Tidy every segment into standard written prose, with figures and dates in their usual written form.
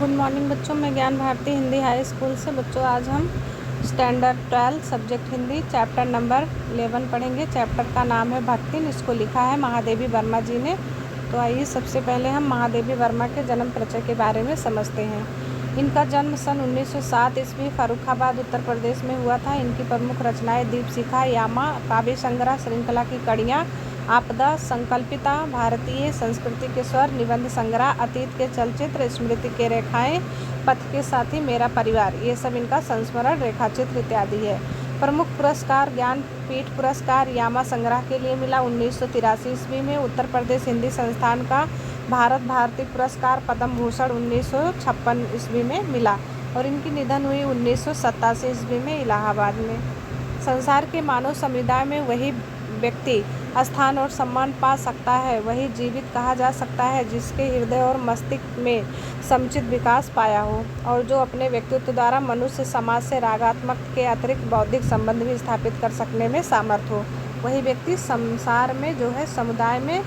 Good morning बच्चों, मैं ज्ञान भारती हिंदी हाई स्कूल से। बच्चों आज हम standard 12 subject Hindi chapter number 11 पढ़ेंगे। चैप्टर का नाम है भक्तिन। इसको लिखा है महादेवी वर्मा जी ने। तो आइए सबसे पहले हम महादेवी वर्मा के जन्म परिचय के बारे में समझते हैं। इनका जन्म सन 1907 ईस्वी फर्रुखाबाद उत्तर प्रदेश में हुआ था। इनकी प्रमुख रचनाएं दीपशिखा, यामा, काव्य संग्रह, श्रृंखला की कड़ियाँ, आपदा, संकल्पिता, भारतीय संस्कृति के स्वर, निबंध संग्रह, अतीत के चलचित्र, स्मृति के रेखाएं, पथ के साथी, मेरा परिवार, ये सब इनका संस्मरण, रेखाचित्र इत्यादि है। प्रमुख पुरस्कार ज्ञानपीठ पुरस्कार यामा संग्रह के लिए मिला 1983 ईस्वी में। उत्तर प्रदेश हिंदी संस्थान का भारत भारती पुरस्कार पद्म भूषण 1956 ईस्वी में मिला और इनकी निधन हुई 1987 ईस्वी में इलाहाबाद में। संसार के मानव समुदाय में वही व्यक्ति स्थान और सम्मान पा सकता है, वही जीवित कहा जा सकता है जिसके हृदय और मस्तिष्क में समुचित विकास पाया हो और जो अपने व्यक्तित्व द्वारा मनुष्य समाज से रागात्मक के अतिरिक्त बौद्धिक संबंध भी स्थापित कर सकने में सामर्थ हो। वही व्यक्ति संसार में जो है समुदाय में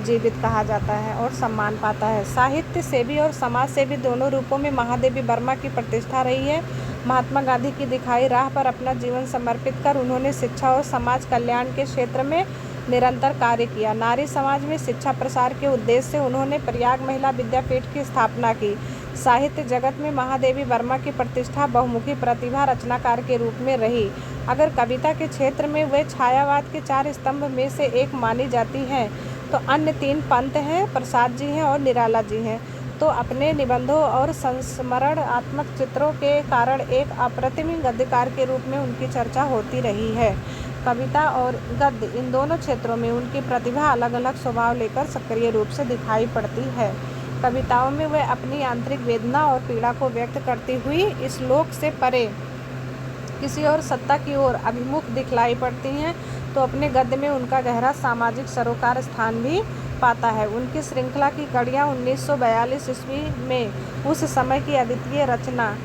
जीवित कहा जाता है और सम्मान पाता है। साहित्य सेवी और समाज सेवी दोनों रूपों में महादेवी वर्मा की प्रतिष्ठा रही है। महात्मा गांधी की दिखाई राह पर अपना जीवन समर्पित कर उन्होंने शिक्षा और समाज कल्याण के क्षेत्र में निरंतर कार्य किया। नारी समाज में शिक्षा प्रसार के उद्देश्य से उन्होंने प्रयाग महिला विद्यापीठ की स्थापना की। साहित्य जगत में महादेवी वर्मा की प्रतिष्ठा बहुमुखी प्रतिभा रचनाकार के रूप में रही। अगर कविता के क्षेत्र में वे छायावाद के 4 स्तंभ में से एक मानी जाती हैं तो अन्य 3 पंत हैं, प्रसाद जी हैं और निराला जी हैं। तो अपने निबंधों और संस्मरणात्मक चित्रों के कारण एक अप्रतिम गद्यकार के रूप में उनकी चर्चा होती रही है। कविता और गद्य इन दोनों क्षेत्रों में उनकी प्रतिभा अलग अलग स्वभाव लेकर सक्रिय रूप से दिखाई पड़ती है। कविताओं में वे अपनी आंतरिक वेदना और पीड़ा को व्यक्त करती हुई इस लोक से परे किसी और सत्ता की ओर अभिमुख दिखलाई पड़ती हैं, तो अपने गद्य में उनका गहरा सामाजिक सरोकार स्थान भी पाता है। उनकी श्रृंखला की कड़ियाँ 1942 ईस्वी में उस समय की अद्वितीय रचना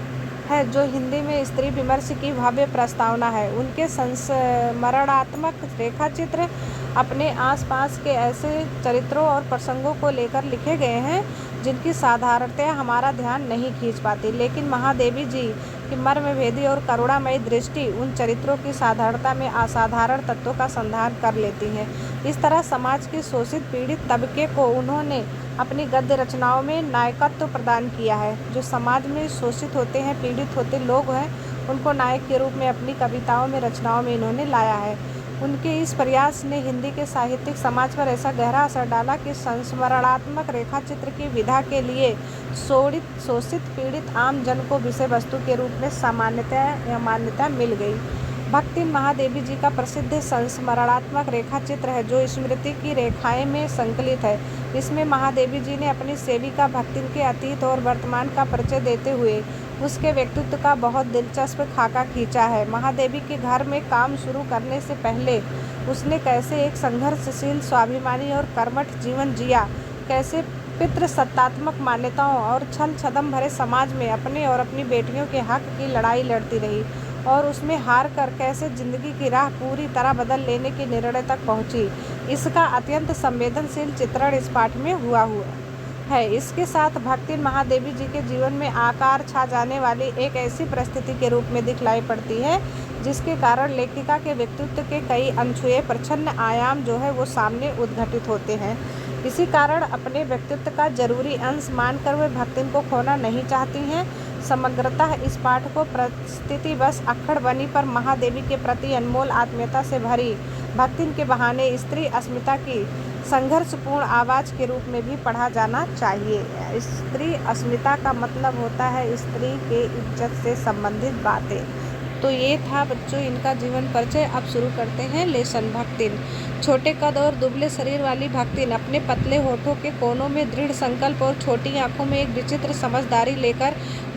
है जो हिंदी में स्त्री विमर्श की भव्य प्रस्तावना है। उनके संस्मरणात्मक रेखाचित्र अपने आसपास के ऐसे चरित्रों और प्रसंगों को लेकर लिखे गए हैं जिनकी साधारणतया हमारा ध्यान नहीं खींच पाती, लेकिन महादेवी जी की मर्मभेदी और करुणामयी दृष्टि उन चरित्रों की साधारणता में असाधारण तत्वों का संधान कर लेती है। इस तरह समाज के शोषित पीड़ित तबके को उन्होंने अपनी गद्य रचनाओं में नायकत्व प्रदान किया है। जो समाज में शोषित होते हैं, पीड़ित होते लोग हैं, उनको नायक के रूप में अपनी कविताओं में, रचनाओं में इन्होंने लाया है। उनके इस प्रयास ने हिंदी के साहित्यिक समाज पर ऐसा गहरा असर डाला कि संस्मरणात्मक रेखाचित्र की विधा के लिए शोषित पीड़ित आम जन को विषय वस्तु के रूप में मान्यता मिल गई। भक्तिन महादेवी जी का प्रसिद्ध संस्मरणात्मक रेखाचित्र है जो स्मृति की रेखाएं में संकलित है। इसमें महादेवी जी ने अपनी सेविका भक्तिन के अतीत और वर्तमान का परिचय देते हुए उसके व्यक्तित्व का बहुत दिलचस्प खाका खींचा है। महादेवी के घर में काम शुरू करने से पहले उसने कैसे एक संघर्षशील, स्वाभिमानी और कर्मठ जीवन जिया, कैसे पितृसत्तात्मक मान्यताओं और छल छदम भरे समाज में अपने और अपनी बेटियों के हक की लड़ाई लड़ती रही और उसमें हार कर कैसे जिंदगी की राह पूरी तरह बदल लेने के निर्णय तक पहुंची। इसका अत्यंत संवेदनशील चित्रण इस पाठ में हुआ है। इसके साथ भक्तिन महादेवी जी के जीवन में आकार छा जाने वाली एक ऐसी परिस्थिति के रूप में दिखलाई पड़ती है जिसके कारण लेखिका के व्यक्तित्व के कई अनछुए प्रच्छन्न आयाम जो है वो सामने उद्घटित होते हैं। इसी कारण अपने व्यक्तित्व का जरूरी अंश मानकर वे भक्तिन को खोना नहीं चाहती हैं। समग्रतः इस पाठ को परिस्थितिवश अक्खड़ बनी पर महादेवी के प्रति अनमोल आत्मीयता से भरी भक्तिन के बहाने स्त्री अस्मिता की संघर्षपूर्ण आवाज़ के रूप में भी पढ़ा जाना चाहिए। स्त्री अस्मिता का मतलब होता है स्त्री के इज्जत से संबंधित बातें। तो ये था बच्चों इनका जीवन परिचय। अब शुरू करते हैं लेसन। भक्तिन छोटे कद और दुबले शरीर वाली भक्तिन अपने पतले होठों के कोनों में दृढ़ संकल्प और छोटी आंखों में एक विचित्र समझदारी लेकर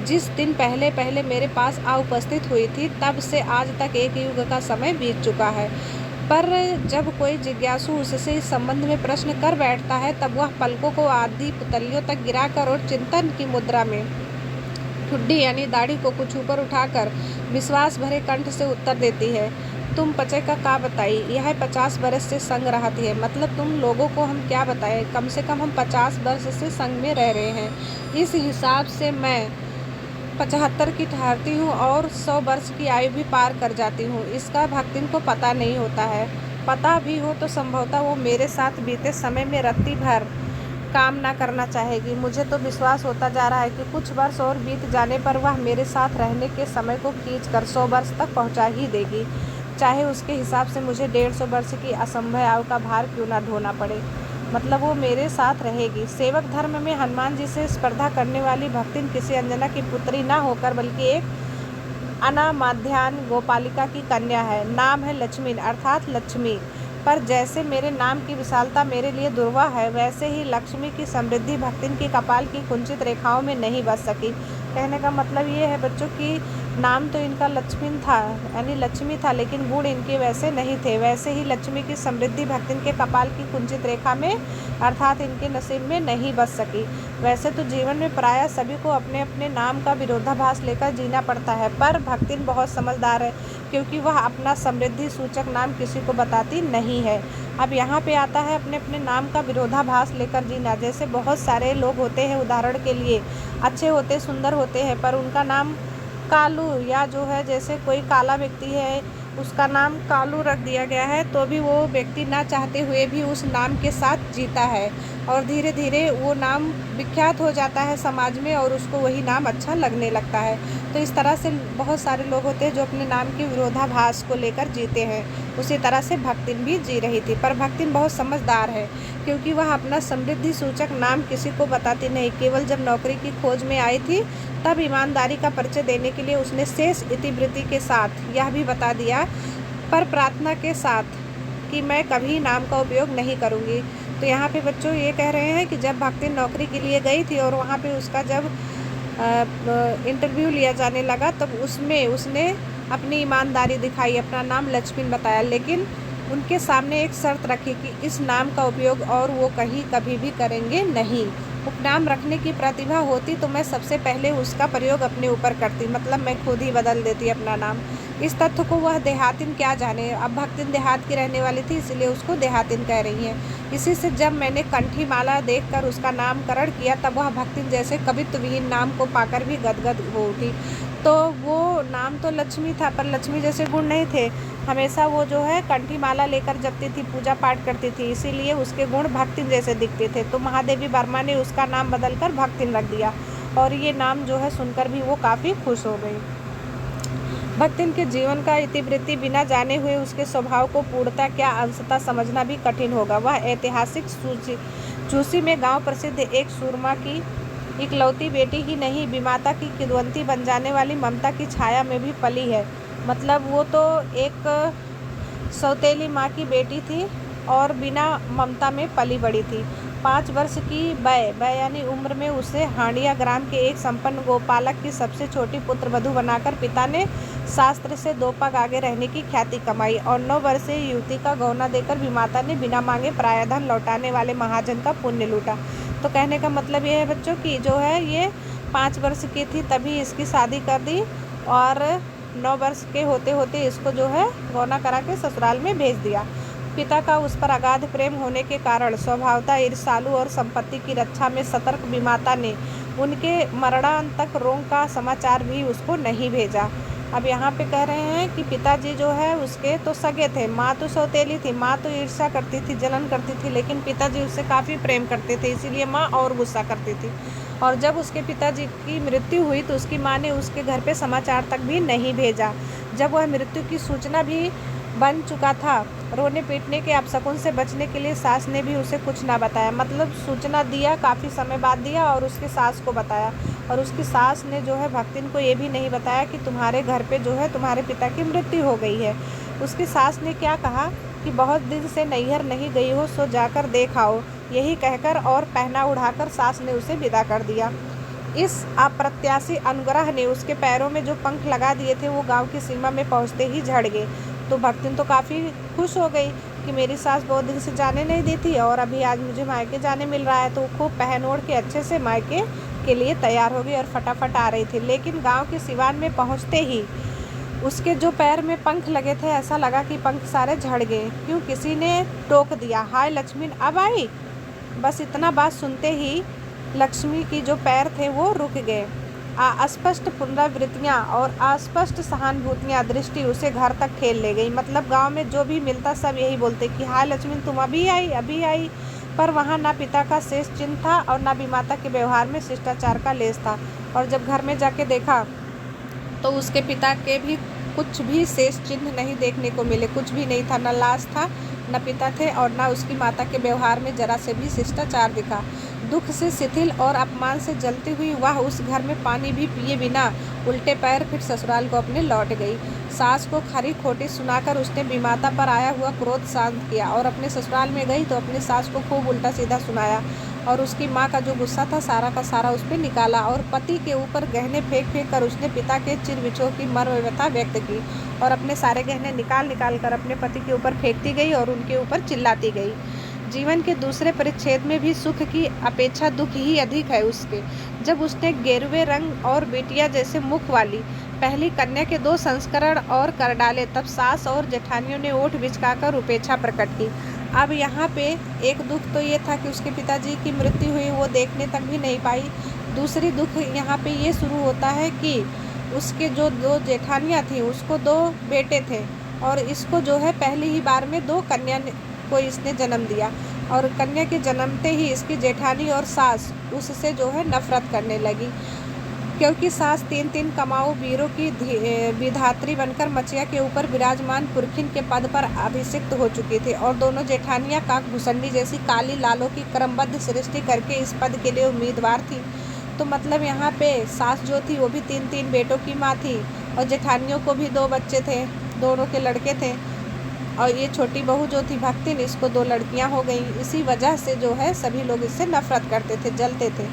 जिस दिन पहले पहले मेरे पास आ उपस्थित हुई थी, तब से आज तक एक युग का समय बीत चुका है। पर जब कोई जिज्ञासु उससे इस संबंध में प्रश्न कर बैठता है तब वह पलकों को आधी पुतलियों तक गिराकर और चिंतन की मुद्रा में ठुड्डी यानी दाढ़ी को कुछ ऊपर उठाकर विश्वास भरे कंठ से उत्तर देती है, तुम पचे का बताई, यह 50 बरस से संग रहती है। मतलब तुम लोगों को हम क्या बताएं, कम से कम हम 50 वर्ष से संग में रह रहे हैं। इस हिसाब से मैं 75 की ठहरती हूँ और 100 वर्ष की आयु भी पार कर जाती हूँ। इसका भक्तिन को पता नहीं होता है। पता भी हो तो संभवतः वो मेरे साथ बीते समय में रत्ती भर काम ना करना चाहेगी। मुझे तो विश्वास होता जा रहा है कि कुछ वर्ष और बीत जाने पर वह मेरे साथ रहने के समय को खींचकर 100 वर्ष तक पहुंचा ही देगी, चाहे उसके हिसाब से मुझे 150 वर्ष की असंभव आयु का भार क्यों ना ढोना पड़े। मतलब वो मेरे साथ रहेगी। सेवक धर्म में हनुमान जी से स्पर्धा करने वाली भक्तिन किसी अंजना की पुत्री ना होकर बल्कि एक अनामाध्यान गोपालिका की कन्या है। नाम है लक्ष्मी अर्थात लक्ष्मी। पर जैसे मेरे नाम की विशालता मेरे लिए दुर्वाह है, वैसे ही लक्ष्मी की समृद्धि भक्तिन की कपाल की कुंचित रेखाओं में नहीं बस सकी। कहने का मतलब ये है बच्चों की नाम तो इनका लक्ष्मी था, यानी लक्ष्मी था, लेकिन गुण इनके वैसे नहीं थे। वैसे ही लक्ष्मी की समृद्धि भक्तिन के कपाल की कुंचित रेखा में अर्थात इनके नसीब में नहीं बस सकी। वैसे तो जीवन में प्रायः सभी को अपने अपने नाम का विरोधाभास लेकर जीना पड़ता है, पर भक्तिन बहुत समझदार है, क्योंकि वह अपना समृद्धि सूचक नाम किसी को बताती नहीं है। अब यहाँ पे आता है अपने अपने नाम का विरोधाभास लेकर जीना। जैसे बहुत सारे लोग होते हैं, उदाहरण के लिए अच्छे होते, सुंदर होते हैं, पर उनका नाम कालू, या जो है जैसे कोई काला व्यक्ति है उसका नाम कालू रख दिया गया है, तो भी वो व्यक्ति ना चाहते हुए भी उस नाम के साथ जीता है और धीरे धीरे वो नाम विख्यात हो जाता है समाज में और उसको वही नाम अच्छा लगने लगता है। तो इस तरह से बहुत सारे लोग होते हैं जो अपने नाम के विरोधाभास को लेकर जीते हैं। उसी तरह से भक्तिन भी जी रही थी, पर भक्तिन बहुत समझदार है, क्योंकि वह अपना समृद्धि सूचक नाम किसी को बताती नहीं। केवल जब नौकरी की खोज में आई थी तब ईमानदारी का परिचय देने के लिए उसने शेष इतिवृत्ति के साथ यह भी बता दिया, पर प्रार्थना के साथ, कि मैं कभी नाम का उपयोग नहीं करूँगी। तो यहाँ पे बच्चों ये कह रहे हैं कि जब भक्तिन नौकरी के लिए गई थी और वहाँ पे उसका जब इंटरव्यू लिया जाने लगा, तब उसमें उसने अपनी ईमानदारी दिखाई, अपना नाम लक्ष्मी बताया, लेकिन उनके सामने एक शर्त रखी कि इस नाम का उपयोग और वो कहीं कभी भी करेंगे नहीं। उपनाम रखने की प्रतिभा होती तो मैं सबसे पहले उसका प्रयोग अपने ऊपर करती, मतलब मैं खुद ही बदल देती अपना नाम। इस तथ्य को वह देहातिन क्या जाने। अब भक्तिन देहात की रहने वाली थी, इसलिए उसको देहातिन कह रही हैं। इसी से जब मैंने कंठी माला देखकर उसका नामकरण किया, तब वह भक्तिन जैसे कवित्व विहीन नाम को पाकर भी गदगद हो उठी। तो वो नाम तो लक्ष्मी था, पर लक्ष्मी जैसे गुण नहीं थे। हमेशा वो जो है कंठी माला लेकर जपती थी, पूजा पाठ करती थी, इसीलिए उसके गुण भक्तिन जैसे दिखते थे। तो महादेवी वर्मा ने उसका नाम बदलकर भक्तिन रख दिया और ये नाम जो है सुनकर भी वो काफ़ी खुश हो गई। भक्तिन के जीवन का इतिवृत्ति बिना जाने हुए उसके स्वभाव को पूर्णतः क्या अंशतः समझना भी कठिन होगा। वह ऐतिहासिक चूसी में गांव प्रसिद्ध एक सूरमा की इकलौती बेटी ही नहीं, विमाता की किदवंती बन जाने वाली ममता की छाया में भी पली है। मतलब वो तो एक सौतेली माँ की बेटी थी और बिना ममता में पली बड़ी थी। 5 वर्ष की वय यानी उम्र में उसे हांडिया ग्राम के एक संपन्न गोपालक की सबसे छोटी पुत्र वधू बनाकर पिता ने शास्त्र से 2 पग आगे रहने की ख्याति कमाई और 9 वर्षीय युवती का गौना देकर विमाता ने बिना मांगे प्रायधन लौटाने वाले महाजन का पुण्य लूटा। तो कहने का मतलब ये है बच्चों की जो है ये 5 वर्ष की थी तभी इसकी शादी कर दी और 9 वर्ष के होते होते इसको जो है गौना करा के ससुराल में भेज दिया। पिता का उस पर अगाध प्रेम होने के कारण स्वभावतः ईर्ष्यालु और संपत्ति की रक्षा में सतर्क विमाता ने उनके मरणांतक रोग का समाचार भी उसको नहीं भेजा। अब यहाँ पे कह रहे हैं कि पिताजी जो है उसके तो सगे थे, माँ तो सौतेली थी, माँ तो ईर्ष्या करती थी, जलन करती थी, लेकिन पिताजी उससे काफ़ी प्रेम करते थे, इसीलिए माँ और गुस्सा करती थी। और जब उसके पिताजी की मृत्यु हुई तो उसकी माँ ने उसके घर पे समाचार तक भी नहीं भेजा। जब वह मृत्यु की सूचना भी बन चुका था, रोने पीटने के अपशकुन से बचने के लिए सास ने भी उसे कुछ ना बताया। मतलब सूचना दिया, काफ़ी समय बाद दिया और उसके सास को बताया, और उसकी सास ने जो है भक्तिन को ये भी नहीं बताया कि तुम्हारे घर पे जो है तुम्हारे पिता की मृत्यु हो गई है। उसकी सास ने क्या कहा कि बहुत दिन से नैहर नहीं गई हो, सो जाकर देख आओ। यही कहकर और पहना उड़ाकर सास ने उसे विदा कर दिया। इस अप्रत्याशी अनुग्रह ने उसके पैरों में जो पंख लगा दिए थे वो गांव की सीमा में पहुंचते ही झड़ गए। तो भक्तिन तो काफ़ी खुश हो गई कि मेरी सास बहुत दिन से जाने नहीं दी थी और अभी आज मुझे मायके जाने मिल रहा है। तो वो खूब पहन ओढ़ के अच्छे से मायके के लिए तैयार हो गई और फटाफट आ रही थी। लेकिन गांव के सिवान में पहुंचते ही उसके जो पैर में पंख लगे थे, ऐसा लगा कि पंख सारे झड़ गए। क्यों? किसी ने टोक दिया, हाय लक्ष्मी अब आई। बस इतना बात सुनते ही लक्ष्मी की जो पैर थे वो रुक गए। अस्पष्ट पुनरावृत्तियाँ और अस्पष्ट सहानुभूतियाँ दृष्टि उसे घर तक ठेल ले गई। मतलब गांव में जो भी मिलता सब यही बोलते कि हाय लक्ष्मी तुम अभी आई, अभी आई। पर वहाँ ना पिता का शेष चिन्ह था और ना भी माता के व्यवहार में शिष्टाचार का लेस था। और जब घर में जाके देखा तो उसके पिता के भी कुछ भी शेष चिन्ह नहीं देखने को मिले। कुछ भी नहीं था, न लाश था, न पिता थे और न उसकी माता के व्यवहार में जरा से भी शिष्टाचार दिखा। दुख से शिथिल और अपमान से जलती हुई वह उस घर में पानी भी पिए बिना उल्टे पैर फिर ससुराल को अपने लौट गई। सास को खरी खोटी सुनाकर उसने विमाता पर आया हुआ क्रोध शांत किया और अपने ससुराल में गई तो अपनी सास को खूब उल्टा सीधा सुनाया और उसकी माँ का जो गुस्सा था सारा का सारा उस पर निकाला और पति के ऊपर गहने फेंक फेंक कर उसने पिता के चिर विछोह की मर्म व्यथा व्यक्त की और अपने सारे गहने निकाल निकाल कर अपने पति के ऊपर फेंकती गई और उनके ऊपर चिल्लाती गई। जीवन के दूसरे परिच्छेद में भी सुख की अपेक्षा दुख ही अधिक है उसके। जब उसने गेरुए रंग और बेटिया जैसे मुख वाली पहली कन्या के 2 संस्करण और कर डाले, तब सास और जेठानियों ने ओठ बिचकाकर उपेक्षा प्रकट की। अब यहाँ पे एक दुख तो ये था कि उसके पिताजी की मृत्यु हुई, वो देखने तक भी नहीं पाई। दूसरी दुख यहाँ पे ये शुरू होता है कि उसके जो 2 जेठानियाँ थी उसको 2 बेटे थे और इसको जो है पहली ही बार में 2 कन्या को इसने जन्म दिया और कन्या के जन्मते ही इसकी जेठानी और सास उससे जो है नफरत करने लगी, क्योंकि सास 3 कमाऊ वीरों की विधात्री बनकर मचिया के ऊपर विराजमान पुरखिन के पद पर अभिषिक्त हो चुकी थी और दोनों जेठानियां काकभूषणी जैसी काली लालों की क्रमबद्ध सृष्टि करके इस पद के लिए उम्मीदवार थी। तो मतलब यहाँ पे सास जो थी वो भी 3 बेटों की माँ थी और जेठानियों को भी 2 बच्चे थे, दोनों के लड़के थे और ये छोटी बहू जो थी भक्तिन, इसको 2 लड़कियां हो गई। इसी वजह से जो है सभी लोग इससे नफरत करते थे, जलते थे।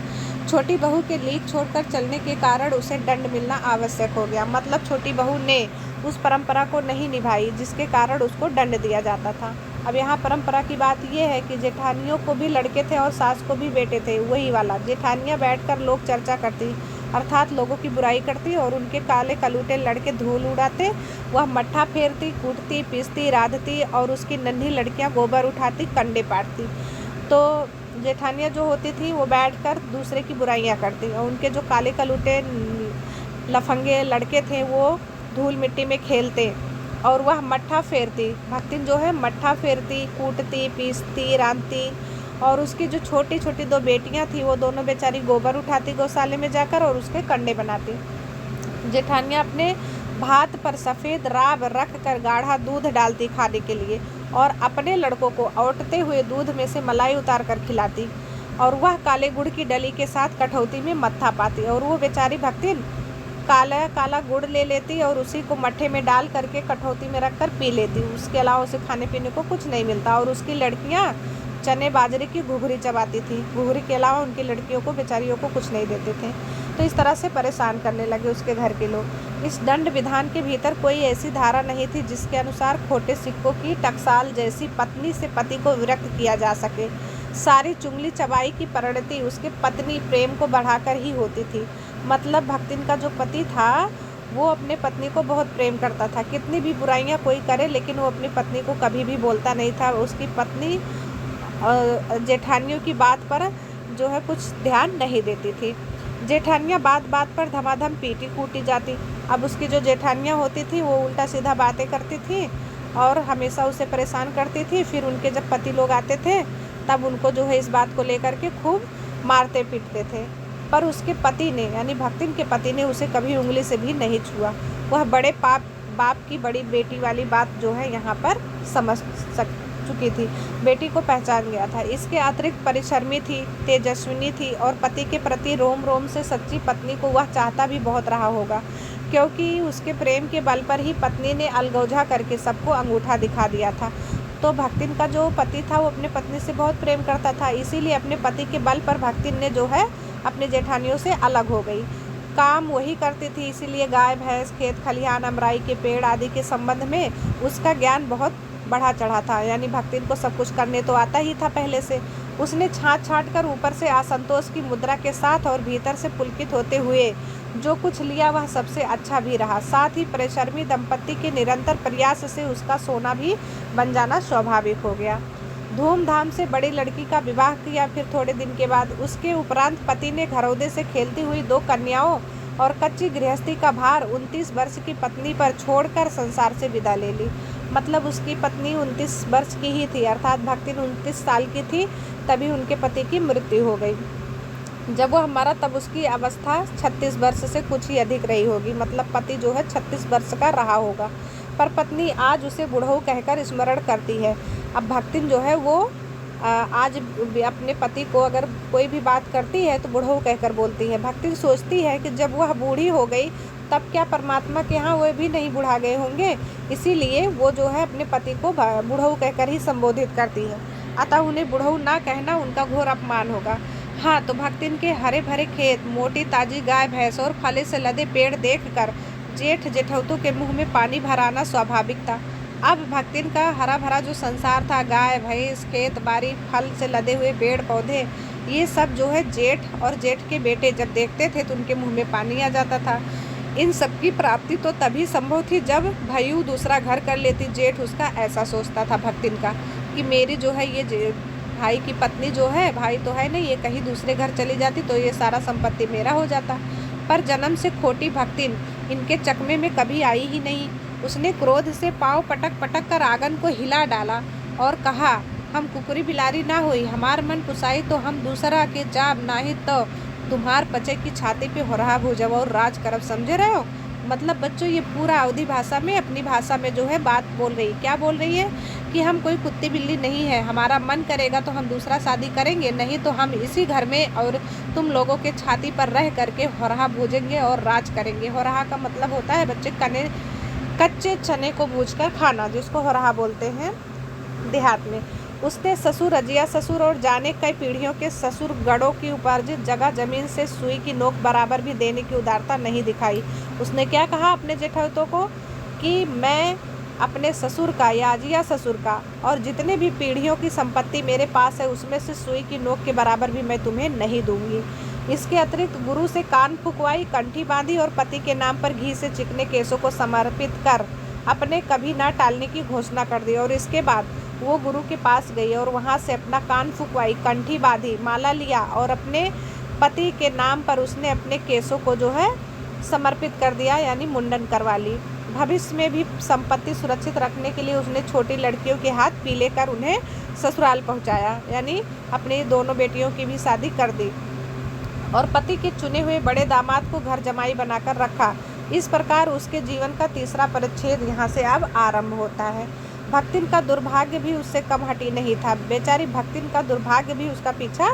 छोटी बहू के लीक छोड़कर चलने के कारण उसे दंड मिलना आवश्यक हो गया। मतलब छोटी बहू ने उस परंपरा को नहीं निभाई जिसके कारण उसको दंड दिया जाता था। अब यहाँ परंपरा की बात यह है कि जेठानियों को भी लड़के थे और सास को भी बेटे थे, वही वाला। जेठानियाँ बैठकर लोग चर्चा करती, अर्थात लोगों की बुराई करती और उनके काले कलूटे लड़के धूल उड़ाते। वह मट्ठा फेरती, कूटती, पीसती, राधती और उसकी नन्ही लड़कियां गोबर उठाती, कंडे पाटती। तो जेठानियाँ जो होती थी वो बैठकर दूसरे की बुराइयां करती और उनके जो काले कलूटे लफंगे लड़के थे वो धूल मिट्टी में खेलते और वह मट्ठा फेरती। भक्तिन जो है मट्ठा फेरती, कूटती, पीसती, रांधती और उसकी जो छोटी छोटी 2 बेटियां थी वो दोनों बेचारी गोबर उठाती गौशाले में जाकर और उसके कंडे बनाती। जेठानियाँ अपने भात पर सफ़ेद राब रख कर गाढ़ा दूध डालती खाने के लिए और अपने लड़कों को औटते हुए दूध में से मलाई उतार कर खिलाती और वह काले गुड़ की डली के साथ कठौती में मत्था पाती और वो बेचारी भक्तिन काला काला गुड़ ले लेती और उसी को मट्ठे में डाल करके कठौती में रख कर पी लेती। उसके अलावा उसे खाने पीने को कुछ नहीं मिलता। और उसकी लड़कियाँ चने बाजरे की घुघरी चबाती थी। घुघरी के अलावा उनकी लड़कियों को बेचारियों को कुछ नहीं देते थे। तो इस तरह से परेशान करने लगे उसके घर के लोग। इस दंड विधान के भीतर कोई ऐसी धारा नहीं थी जिसके अनुसार खोटे सिक्कों की टकसाल जैसी पत्नी से पति को विरक्त किया जा सके। सारी चुंगली चबाई की परिणति उसके पत्नी प्रेम को बढ़ाकर ही होती थी। मतलब भक्तिन का जो पति था वो अपने पत्नी को बहुत प्रेम करता था। कितनी भी बुराइयां कोई करे लेकिन वो अपनी पत्नी को कभी भी बोलता नहीं था। उसकी पत्नी जेठानियों की बात पर जो है कुछ ध्यान नहीं देती थी। जेठानियाँ बात बात पर धमाधम पीटी कूटी जाती। अब उसकी जो जेठानियाँ होती थी वो उल्टा सीधा बातें करती थी और हमेशा उसे परेशान करती थी। फिर उनके जब पति लोग आते थे तब उनको जो है इस बात को लेकर के खूब मारते पीटते थे। पर उसके पति ने यानी भक्तिन के पति ने उसे कभी उंगली से भी नहीं छुआ। वह बड़े बाप की बड़ी बेटी वाली बात जो है यहाँ पर समझ चुकी थी, बेटी को पहचान गया था। इसके अतिरिक्त परिश्रमी थी, तेजस्विनी थी और पति के प्रति रोम रोम से सच्ची पत्नी को वह चाहता भी बहुत रहा होगा, क्योंकि उसके प्रेम के बल पर ही पत्नी ने अलगौझा करके सबको अंगूठा दिखा दिया था। तो भक्तिन का जो पति था वो अपने पत्नी से बहुत प्रेम करता था, इसीलिए अपने पति के बल पर भक्तिन ने जो है अपने जेठानियों से अलग हो गई। काम वही करती थी, इसीलिए गाय भैंस, खेत खलिहान, अमराई के पेड़ आदि के संबंध में उसका ज्ञान बहुत बढ़ा चढ़ा था। यानी भक्तिन को सब कुछ करने तो आता ही था पहले से। उसने छाँट छाँट कर ऊपर से असंतोष की मुद्रा के साथ और भीतर से पुलकित होते हुए जो कुछ लिया वह सबसे अच्छा भी रहा। साथ ही परिश्रमी दंपति के निरंतर प्रयास से उसका सोना भी बन जाना स्वाभाविक हो गया। धूमधाम से बड़ी लड़की का विवाह किया। फिर थोड़े दिन के बाद उसके उपरांत पति ने घरौदे से खेलती हुई 2 कन्याओं और कच्ची गृहस्थी का भार 29 वर्ष की पत्नी पर छोड़कर संसार से विदा ले ली। मतलब उसकी पत्नी 29 वर्ष की ही थी, अर्थात भक्तिन 29 साल की थी, तभी उनके पति की मृत्यु हो गई। जब वो मरा तब उसकी अवस्था 36 वर्ष से कुछ ही अधिक रही होगी। मतलब पति जो है 36 वर्ष का रहा होगा, पर पत्नी आज उसे बुढ़ऊ कहकर स्मरण करती है। अब भक्तिन जो है वो आज अपने पति को अगर कोई भी बात करती है तो बुढ़ऊ कहकर बोलती है। भक्तिन सोचती है कि जब वह बूढ़ी हो गई तब क्या परमात्मा के यहाँ वो भी नहीं बुढ़ा गए होंगे, इसीलिए वो जो है अपने पति को बुढ़ऊ कहकर ही संबोधित करती है। अतः उन्हें बुढ़ऊ ना कहना उनका घोर अपमान होगा। हाँ, तो भक्तिन के हरे भरे खेत, मोटी ताजी गाय भैंस और फले से लदे पेड़ देखकर जेठ जेठौतों के मुंह में पानी भराना स्वाभाविक था। अब भक्तिन का हरा भरा जो संसार था, गाय भैंस, खेत बाड़ी, फल से लदे हुए पेड़ पौधे, ये सब जो है जेठ और जेठ के बेटे जब देखते थे तो उनके मुंह में पानी आ जाता था। इन सब की प्राप्ति तो तभी संभव थी जब भयू दूसरा घर कर लेती। जेठ उसका ऐसा सोचता था भक्तिन का कि मेरी जो है ये भाई की पत्नी जो है, भाई तो है नहीं, ये कहीं दूसरे घर चली जाती तो ये सारा संपत्ति मेरा हो जाता। पर जन्म से खोटी भक्तिन इनके चकमे में कभी आई ही नहीं। उसने क्रोध से पाँव पटक पटक कर आंगन को हिला डाला और कहा, हम कुकुरी बिलारी ना हुई, हमार मन पुसाई तो हम दूसरा के जाब नाही तो तुम्हार पचे की छाती पे होरहा भूजब और राज करब। समझे रहे हो? मतलब बच्चों ये पूरा अवधी भाषा में, अपनी भाषा में जो है बात बोल रही। क्या बोल रही है कि हम कोई कुत्ती बिल्ली नहीं है, हमारा मन करेगा तो हम दूसरा शादी करेंगे, नहीं तो हम इसी घर में और तुम लोगों के छाती पर रह करके होरहा भूजेंगे और राज करेंगे। होरहा का मतलब होता है बच्चे कच्चे चने को भूजकर खाना, जिसको होरहा बोलते हैं देहात में। उसने ससुर, अजिया ससुर और जाने कई पीढ़ियों के ससुर गढ़ों की उपार्जित जगह जमीन से सुई की नोक बराबर भी देने की उदारता नहीं दिखाई। उसने क्या कहा अपने जेठौतों को कि मैं अपने ससुर का या अजिया ससुर का और जितने भी पीढ़ियों की संपत्ति मेरे पास है उसमें से सुई की नोक के बराबर भी मैं तुम्हें नहीं दूंगी। इसके अतिरिक्त गुरु से कान फुकवाई, कंठी बांधी और पति के नाम पर घी से चिकने केसों को समर्पित कर अपने कभी ना टालने की घोषणा कर दी। और इसके बाद वो गुरु के पास गई और वहाँ से अपना कान फुकवाई, कंठी बांधी, माला लिया और अपने पति के नाम पर उसने अपने केसों को जो है समर्पित कर दिया, यानी मुंडन करवा ली। भविष्य में भी संपत्ति सुरक्षित रखने के लिए उसने छोटी लड़कियों के हाथ पीले कर उन्हें ससुराल पहुँचाया, यानी अपनी दोनों बेटियों की भी शादी कर दी और पति के चुने हुए बड़े दामाद को घर जमाई बनाकर रखा। इस प्रकार उसके जीवन का तीसरा परिच्छेद यहाँ से अब आरंभ होता है। भक्तिन का दुर्भाग्य भी उससे कम हटी नहीं था। बेचारी भक्तिन का दुर्भाग्य भी उसका पीछा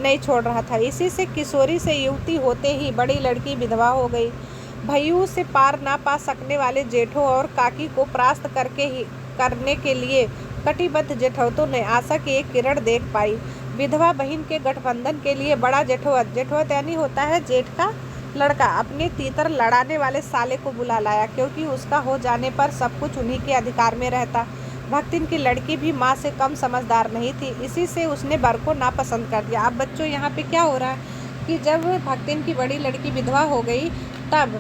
नहीं छोड़ रहा था। इसी से किशोरी से युवती होते ही बड़ी लड़की विधवा हो गई। भय्यू से पार ना पा सकने वाले जेठों और काकी को परास्त करने के लिए कटिबद्ध जेठौतों ने आशा की एक किरण देख पाई। विधवा बहन के गठबंधन के लिए बड़ा जेठवत, जेठवत यानी होता है जेठ का लड़का, अपने तीतर लड़ाने वाले साले को बुला लाया, क्योंकि उसका हो जाने पर सब कुछ उन्हीं के अधिकार में रहता। भक्तिन की लड़की भी माँ से कम समझदार नहीं थी, इसी से उसने बर को नापसंद कर दिया। अब बच्चों यहाँ पे क्या हो रहा है कि जब भक्तिन की बड़ी लड़की विधवा हो गई तब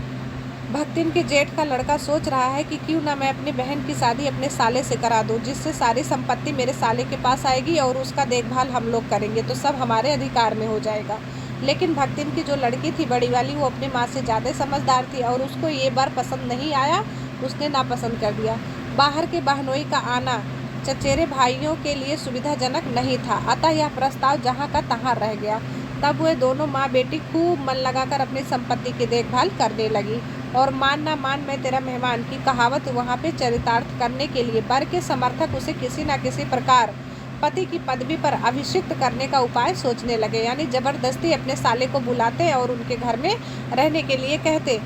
भक्तिन के जेठ का लड़का सोच रहा है कि क्यों ना मैं अपनी बहन की शादी अपने साले से करा दूं, जिससे सारी संपत्ति मेरे साले के पास आएगी और उसका देखभाल हम लोग करेंगे तो सब हमारे अधिकार में हो जाएगा। लेकिन भक्तिन की जो लड़की थी बड़ी वाली, वो अपनी माँ से ज़्यादा समझदार थी और उसको ये बार पसंद नहीं आया, उसने नापसंद कर दिया। बाहर के बहनोई का आना चचेरे भाइयों के लिए सुविधाजनक नहीं था, अतः यह प्रस्ताव जहाँ का तहाँ रह गया। तब वे दोनों माँ बेटी खूब मन लगाकर अपनी संपत्ति की देखभाल करने लगी और मान ना मान मैं तेरा मेहमान की कहावत वहाँ पे चरितार्थ करने के लिए बर के समर्थक उसे किसी न किसी प्रकार पति की पदवी पर अभिषिक्त करने का उपाय सोचने लगे, यानी जबरदस्ती अपने साले को बुलाते और उनके घर में रहने के लिए कहते।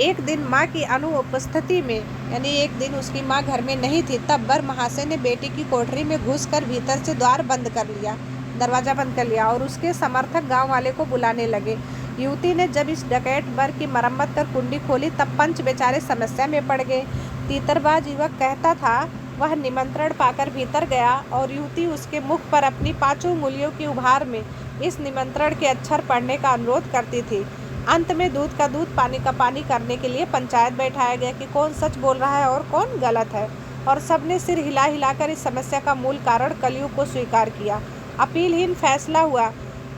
एक दिन माँ की अनुपस्थिति में, यानी एक दिन उसकी माँ घर में नहीं थी, तब बर महाशय ने बेटी की कोठरी में घुसकर भीतर से द्वार बंद कर लिया, दरवाज़ा बंद कर लिया और उसके समर्थक गांव वाले को बुलाने लगे। युवती ने जब इस डकैत बर की मरम्मत कर कुंडी खोली तब पंच बेचारे समस्या में पड़ गए। तीतरबाज युवक कहता था वह निमंत्रण पाकर भीतर गया और युवती उसके मुख पर अपनी 5 उंगलियों की उभार में इस निमंत्रण के अक्षर पढ़ने का अनुरोध करती थी। अंत में दूध का दूध पानी का पानी करने के लिए पंचायत बैठाया गया कि कौन सच बोल रहा है और कौन गलत है, और सबने सिर हिला हिलाकर इस समस्या का मूल कारण कलयुग को स्वीकार किया। अपीलहीन फैसला हुआ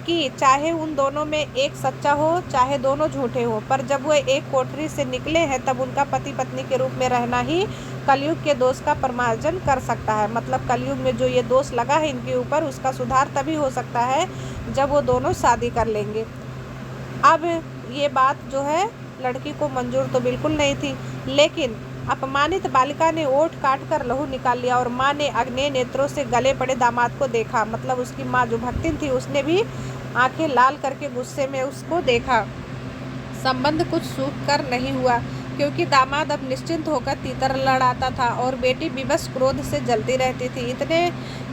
कि चाहे उन दोनों में एक सच्चा हो चाहे दोनों झूठे हो, पर जब वो एक कोठरी से निकले हैं तब उनका पति पत्नी के रूप में रहना ही कलयुग के दोष का परिमार्जन कर सकता है। मतलब कलयुग में जो ये दोष लगा है इनके ऊपर, उसका सुधार तभी हो सकता है जब वो दोनों शादी कर लेंगे। अब ये बात जो है लड़की को मंजूर तो बिल्कुल नहीं थी, लेकिन अपमानित बालिका ने ओठ काट कर लहू निकाल लिया और माँ ने अग्नि नेत्रों से गले पड़े दामाद को देखा। मतलब उसकी माँ जो भक्तिन थी उसने भी आंखें लाल करके गुस्से में उसको देखा। संबंध कुछ सूख कर नहीं हुआ, क्योंकि दामाद अब निश्चिंत होकर तीतर लड़ाता था और बेटी विवश क्रोध से जलती रहती थी। इतने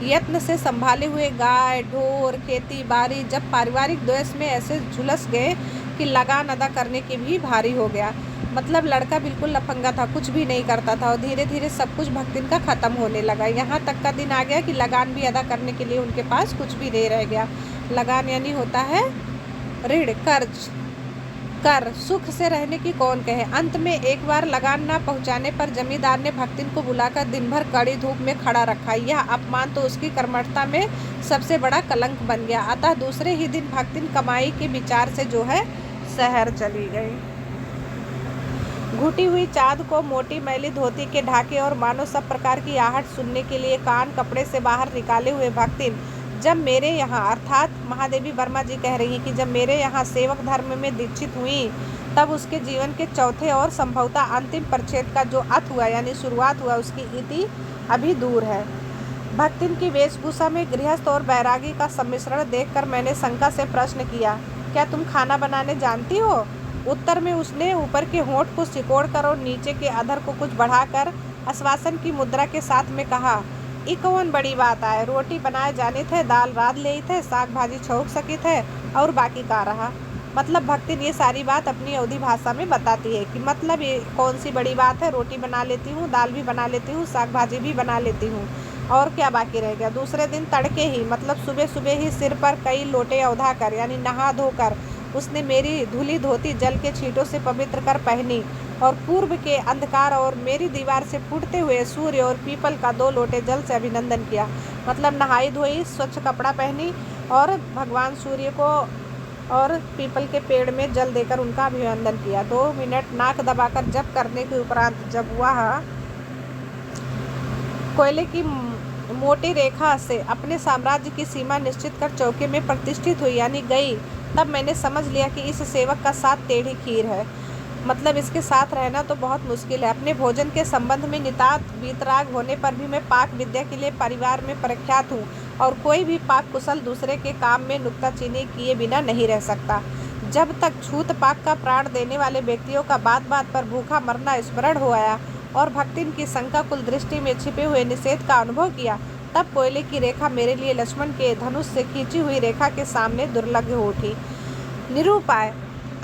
यत्न से संभाले हुए गाय ढोर खेती बाड़ी जब पारिवारिक द्वेष में ऐसे झुलस गए कि लगान अदा करने की भी भारी हो गया। मतलब लड़का बिल्कुल लफंगा था, कुछ भी नहीं करता था और धीरे धीरे सब कुछ भक्तिन का ख़त्म होने लगा। यहाँ तक का दिन आ गया कि लगान भी अदा करने के लिए उनके पास कुछ भी नहीं रह गया। लगान यानी होता है ऋण, कर्ज, कर। सुख से रहने की कौन कहे। अंत में एक बार लगान ना पहुंचाने पर जमींदार ने भक्तिन को बुलाकर दिन भर कड़ी धूप में खड़ा रखा। यह अपमान तो उसकी कर्मठता में सबसे बड़ा कलंक बन गया। अतः दूसरे ही दिन भक्तिन कमाई के विचार से जो है शहर चली गई। घुटी हुई चाँद को मोटी मैली धोती के ढाके और मानो सब प्रकार की आहट सुनने के लिए कान कपड़े से बाहर निकाले हुए भक्तिन जब मेरे यहाँ, अर्थात महादेवी वर्मा जी कह रही कि जब मेरे यहाँ सेवक धर्म में दीक्षित हुई तब उसके जीवन के चौथे और संभवतः अंतिम परिच्छेद का जो अंत हुआ यानी शुरुआत हुआ, उसकी इति अभी दूर है। भक्तिन की वेशभूषा में गृहस्थ और बैरागी का सम्मिश्रण देखकर मैंने शंका से प्रश्न किया, क्या तुम खाना बनाने जानती हो? उत्तर में उसने ऊपर के होंठ को सिकोड़कर और नीचे के अधर को कुछ बढ़ाकर आश्वासन की मुद्रा के साथ में कहा, ई कौन बड़ी बात आए, रोटी बनाए जाने थे, दाल रात ले थे, साग भाजी छौक सकी थे और बाकी का रहा। मतलब भक्तिन ये सारी बात अपनी अवधी भाषा में बताती है कि मतलब ये कौन सी बड़ी बात है, रोटी बना लेती हूँ, दाल भी बना लेती हूँ, साग भाजी भी बना लेती हूँ, और क्या बाकी रह गया। दूसरे दिन तड़के ही मतलब सुबह सुबह ही सिर पर कई लोटे अवधा कर यानी नहा धोकर उसने मेरी धुली धोती जल के छींटों से पवित्र कर पहनी और पूर्व के अंधकार और मेरी दीवार से फूटते हुए सूर्य और पीपल का 2 लोटे जल से अभिनंदन किया। मतलब नहाई धोई, स्वच्छ कपड़ा पहनी और भगवान सूर्य को और पीपल के पेड़ में जल देकर उनका अभिनंदन किया। 2 मिनट नाक दबाकर जप करने के उपरांत जब वह कोयले की मोटी रेखा से अपने साम्राज्य की सीमा निश्चित कर चौके में प्रतिष्ठित हुई यानी गई, तब मैंने समझ लिया कि इस सेवक का साथ टेढ़ी खीर है। मतलब इसके साथ रहना तो बहुत मुश्किल है। अपने भोजन के संबंध में नितांत वीतराग होने पर भी मैं पाक विद्या के लिए परिवार में प्रख्यात हूँ और कोई भी पाक कुशल दूसरे के काम में नुक्ताचीनी किए बिना नहीं रह सकता। जब तक छूत पाक का प्राण देने वाले व्यक्तियों का बात बात पर भूखा मरना स्मरण हो आया और भक्तिन की शंका कुल दृष्टि में छिपे हुए निषेध का अनुभव किया, तब कोयले की रेखा मेरे लिए लक्ष्मण के धनुष से खींची हुई रेखा के सामने दुर्लभ हो उठी। निरुपाय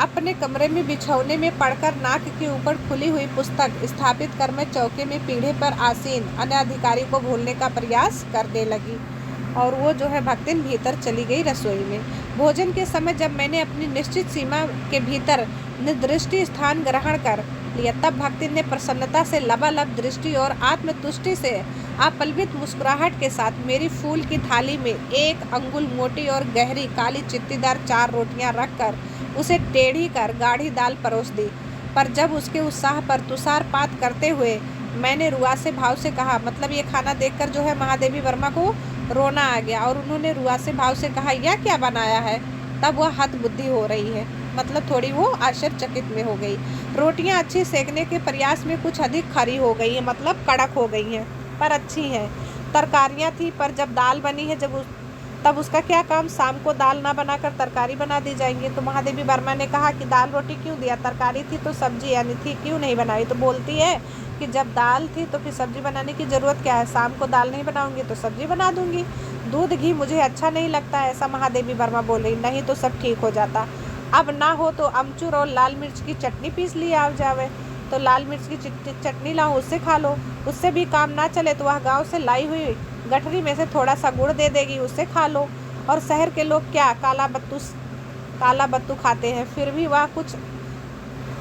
अपने कमरे में बिछौने में पड़कर नाक के ऊपर खुली हुई पुस्तक स्थापित कर मैं चौके में पीढ़े पर आसीन अन्य अधिकारी को भूलने का प्रयास करने लगी और वो जो है भक्तिन भीतर चली गई रसोई में। भोजन के समय जब मैंने अपनी निश्चित सीमा के भीतर निर्दृष्टि स्थान ग्रहण कर लिया, तब भक्तिन ने प्रसन्नता से लबालब दृष्टि और आत्मतुष्टि से अपलवित मुस्कुराहट के साथ मेरी फूल की थाली में 1 अंगुल मोटी और गहरी काली चित्तीदार 4 रोटियां रखकर उसे टेढ़ी कर गाढ़ी दाल परोस दी। पर जब उसके उत्साह पर तुषारपात करते हुए मैंने रुआसे भाव से कहा, मतलब ये खाना देखकर जो है महादेवी वर्मा को रोना आ गया और उन्होंने रुआसे भाव से कहा, यह क्या बनाया है? तब वह हतबुद्धि हो रही है, मतलब थोड़ी वो आश्चर्यचकित में हो गई। रोटियां अच्छी सेकने के प्रयास में कुछ अधिक खरी हो गई हैं, मतलब कड़क हो गई हैं, पर अच्छी हैं। तरकारियां थी, पर जब दाल बनी है तब उसका क्या काम? शाम को दाल ना बनाकर तरकारी बना दी जाएंगी। तो महादेवी वर्मा ने कहा कि दाल रोटी क्यों दिया, तरकारी थी तो सब्जी यानी थी, क्यों नहीं बनाई? तो बोलती है कि जब दाल थी तो फिर सब्जी बनाने की ज़रूरत क्या है, शाम को दाल नहीं बनाऊंगी तो सब्जी बना दूंगी। दूध घी मुझे अच्छा नहीं लगता, ऐसा महादेवी वर्मा बोल रही। नहीं तो सब ठीक हो जाता। अब ना हो तो अमचूर और लाल मिर्च की चटनी पीस लिए आ जावे, तो लाल मिर्च की चटनी लाओ, उससे खा लो। उससे भी काम ना चले तो वह गांव से लाई हुई गठरी में से थोड़ा सा गुड़ दे देगी, उससे खा लो। और शहर के लोग क्या काला बत्तू खाते हैं, फिर भी वह कुछ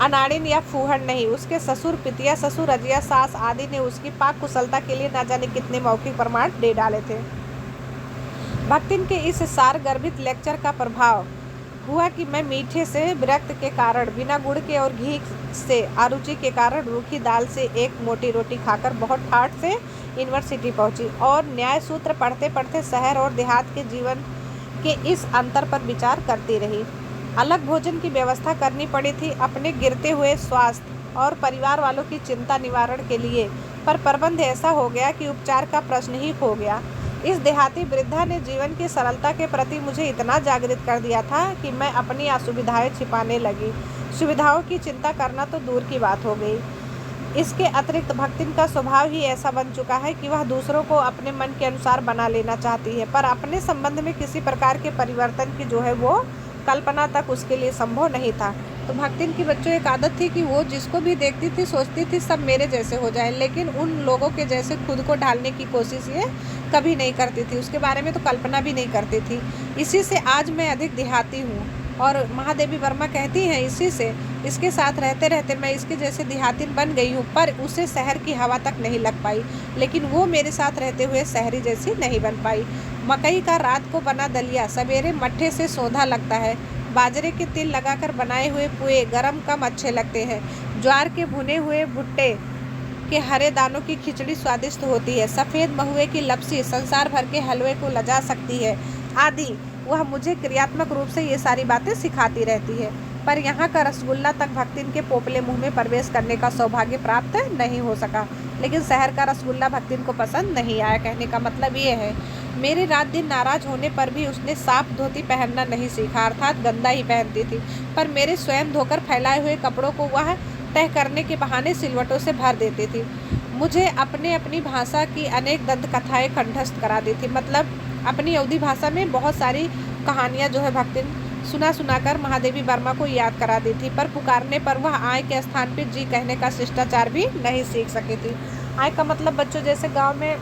अनाड़िन या फूहड़ नहीं। उसके ससुर, पितिया ससुर, अजिया सास आदि ने उसकी पाक कुशलता के लिए न जाने कितने मौखिक प्रमाण दे डाले थे। भक्तिन के इस सार गर्भित लेक्चर का प्रभाव हुआ कि मैं मीठे से विरक्त के कारण, बिना गुड़ के और घी से अरुचि के कारण रूखी दाल से एक मोटी रोटी खाकर बहुत ठाठ से यूनिवर्सिटी पहुंची और न्याय सूत्र पढ़ते पढ़ते शहर और देहात के जीवन के इस अंतर पर विचार करती रही। अलग भोजन की व्यवस्था करनी पड़ी थी अपने गिरते हुए स्वास्थ्य और परिवार वालों की चिंता निवारण के लिए, पर प्रबंध ऐसा हो गया कि उपचार का प्रश्न ही खो गया। इस देहाती वृद्धा ने जीवन की सरलता के प्रति मुझे इतना जागृत कर दिया था कि मैं अपनी असुविधाएं छिपाने लगी। सुविधाओं की चिंता करना तो दूर की बात हो गई। इसके अतिरिक्त भक्तिन का स्वभाव ही ऐसा बन चुका है कि वह दूसरों को अपने मन के अनुसार बना लेना चाहती है, पर अपने संबंध में किसी प्रकार के परिवर्तन की जो है वो कल्पना तक उसके लिए संभव नहीं था। तो भक्तिन की बच्चों एक आदत थी कि वो जिसको भी देखती थी सोचती थी सब मेरे जैसे हो जाए, लेकिन उन लोगों के जैसे खुद को ढालने की कोशिश ये कभी नहीं करती थी, उसके बारे में तो कल्पना भी नहीं करती थी। इसी से आज मैं अधिक देहाती हूँ। और महादेवी वर्मा कहती हैं इसी से, इसके साथ रहते रहते मैं इसके जैसे देहातिन बन गई हूँ, पर उसे शहर की हवा तक नहीं लग पाई, लेकिन वो मेरे साथ रहते हुए शहरी जैसी नहीं बन पाई। मकई का रात को बना दलिया सवेरे मट्ठे से सौंधा लगता है। बाजरे के तिल लगाकर बनाए हुए पुए गरम कम अच्छे लगते हैं। ज्वार के भुने हुए भुट्टे के हरे दानों की खिचड़ी स्वादिष्ट होती है। सफ़ेद महुए की लपसी संसार भर के हलवे को लजा सकती है आदि। वह मुझे क्रियात्मक रूप से ये सारी बातें सिखाती रहती है, पर यहाँ का रसगुल्ला तक भक्तिन के पोपले मुंह में प्रवेश करने का सौभाग्य प्राप्त नहीं हो सका। लेकिन शहर का रसगुल्ला भक्तिन को पसंद नहीं आया। कहने का मतलब ये है, मेरे रात दिन नाराज होने पर भी उसने साफ धोती पहनना नहीं सीखा, अर्थात गंदा ही पहनती थी, पर मेरे स्वयं धोकर फैलाए हुए कपड़ों को वह तय करने के बहाने सिलवटों से भर देती थी। मुझे अपनी भाषा की अनेक दंत कथाएँ कंठस्थ करा दी थी। मतलब अपनी अवधी भाषा में बहुत सारी कहानियाँ जो है भक्तिन सुनाकर महादेवी वर्मा को याद करा दी थी, पर पुकारने पर वह आय के स्थान पर जी कहने का शिष्टाचार भी नहीं सीख सकी थी। आय का मतलब बच्चों, जैसे गांव में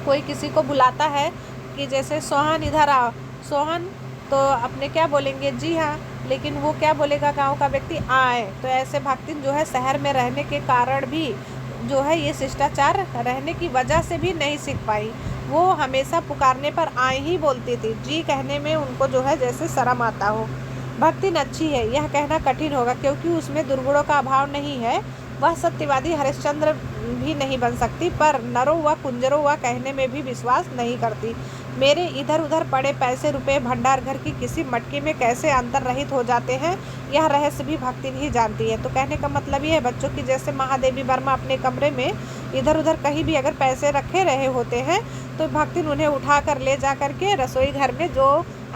कोई किसी को बुलाता है कि जैसे सोहन इधर आओ, सोहन तो अपने क्या बोलेंगे, जी हाँ, लेकिन वो क्या बोलेगा गांव का व्यक्ति, आए। तो ऐसे भक्तिन जो है शहर में रहने के कारण भी जो है ये शिष्टाचार रहने की वजह से भी नहीं सीख पाई। वो हमेशा पुकारने पर आए ही बोलती थी, जी कहने में उनको जो है जैसे शर्म आता हो। भक्तिन अच्छी है यह कहना कठिन होगा, क्योंकि उसमें दुर्गुणों का अभाव नहीं है। वह सत्यवादी हरिश्चंद्र भी नहीं बन सकती, पर नरो व कुंजरो व कहने में भी विश्वास नहीं करती। मेरे इधर उधर पड़े पैसे रुपए भंडार घर की किसी मटकी में कैसे अंतर्रहित हो जाते हैं, यह रहस्य भी भक्तिन ही जानती है। तो कहने का मतलब ये है बच्चों की, जैसे महादेवी वर्मा अपने कमरे में इधर उधर कहीं भी अगर पैसे रखे रहे होते हैं तो भक्तिन उन्हें उठा कर ले जा कर के रसोई घर में जो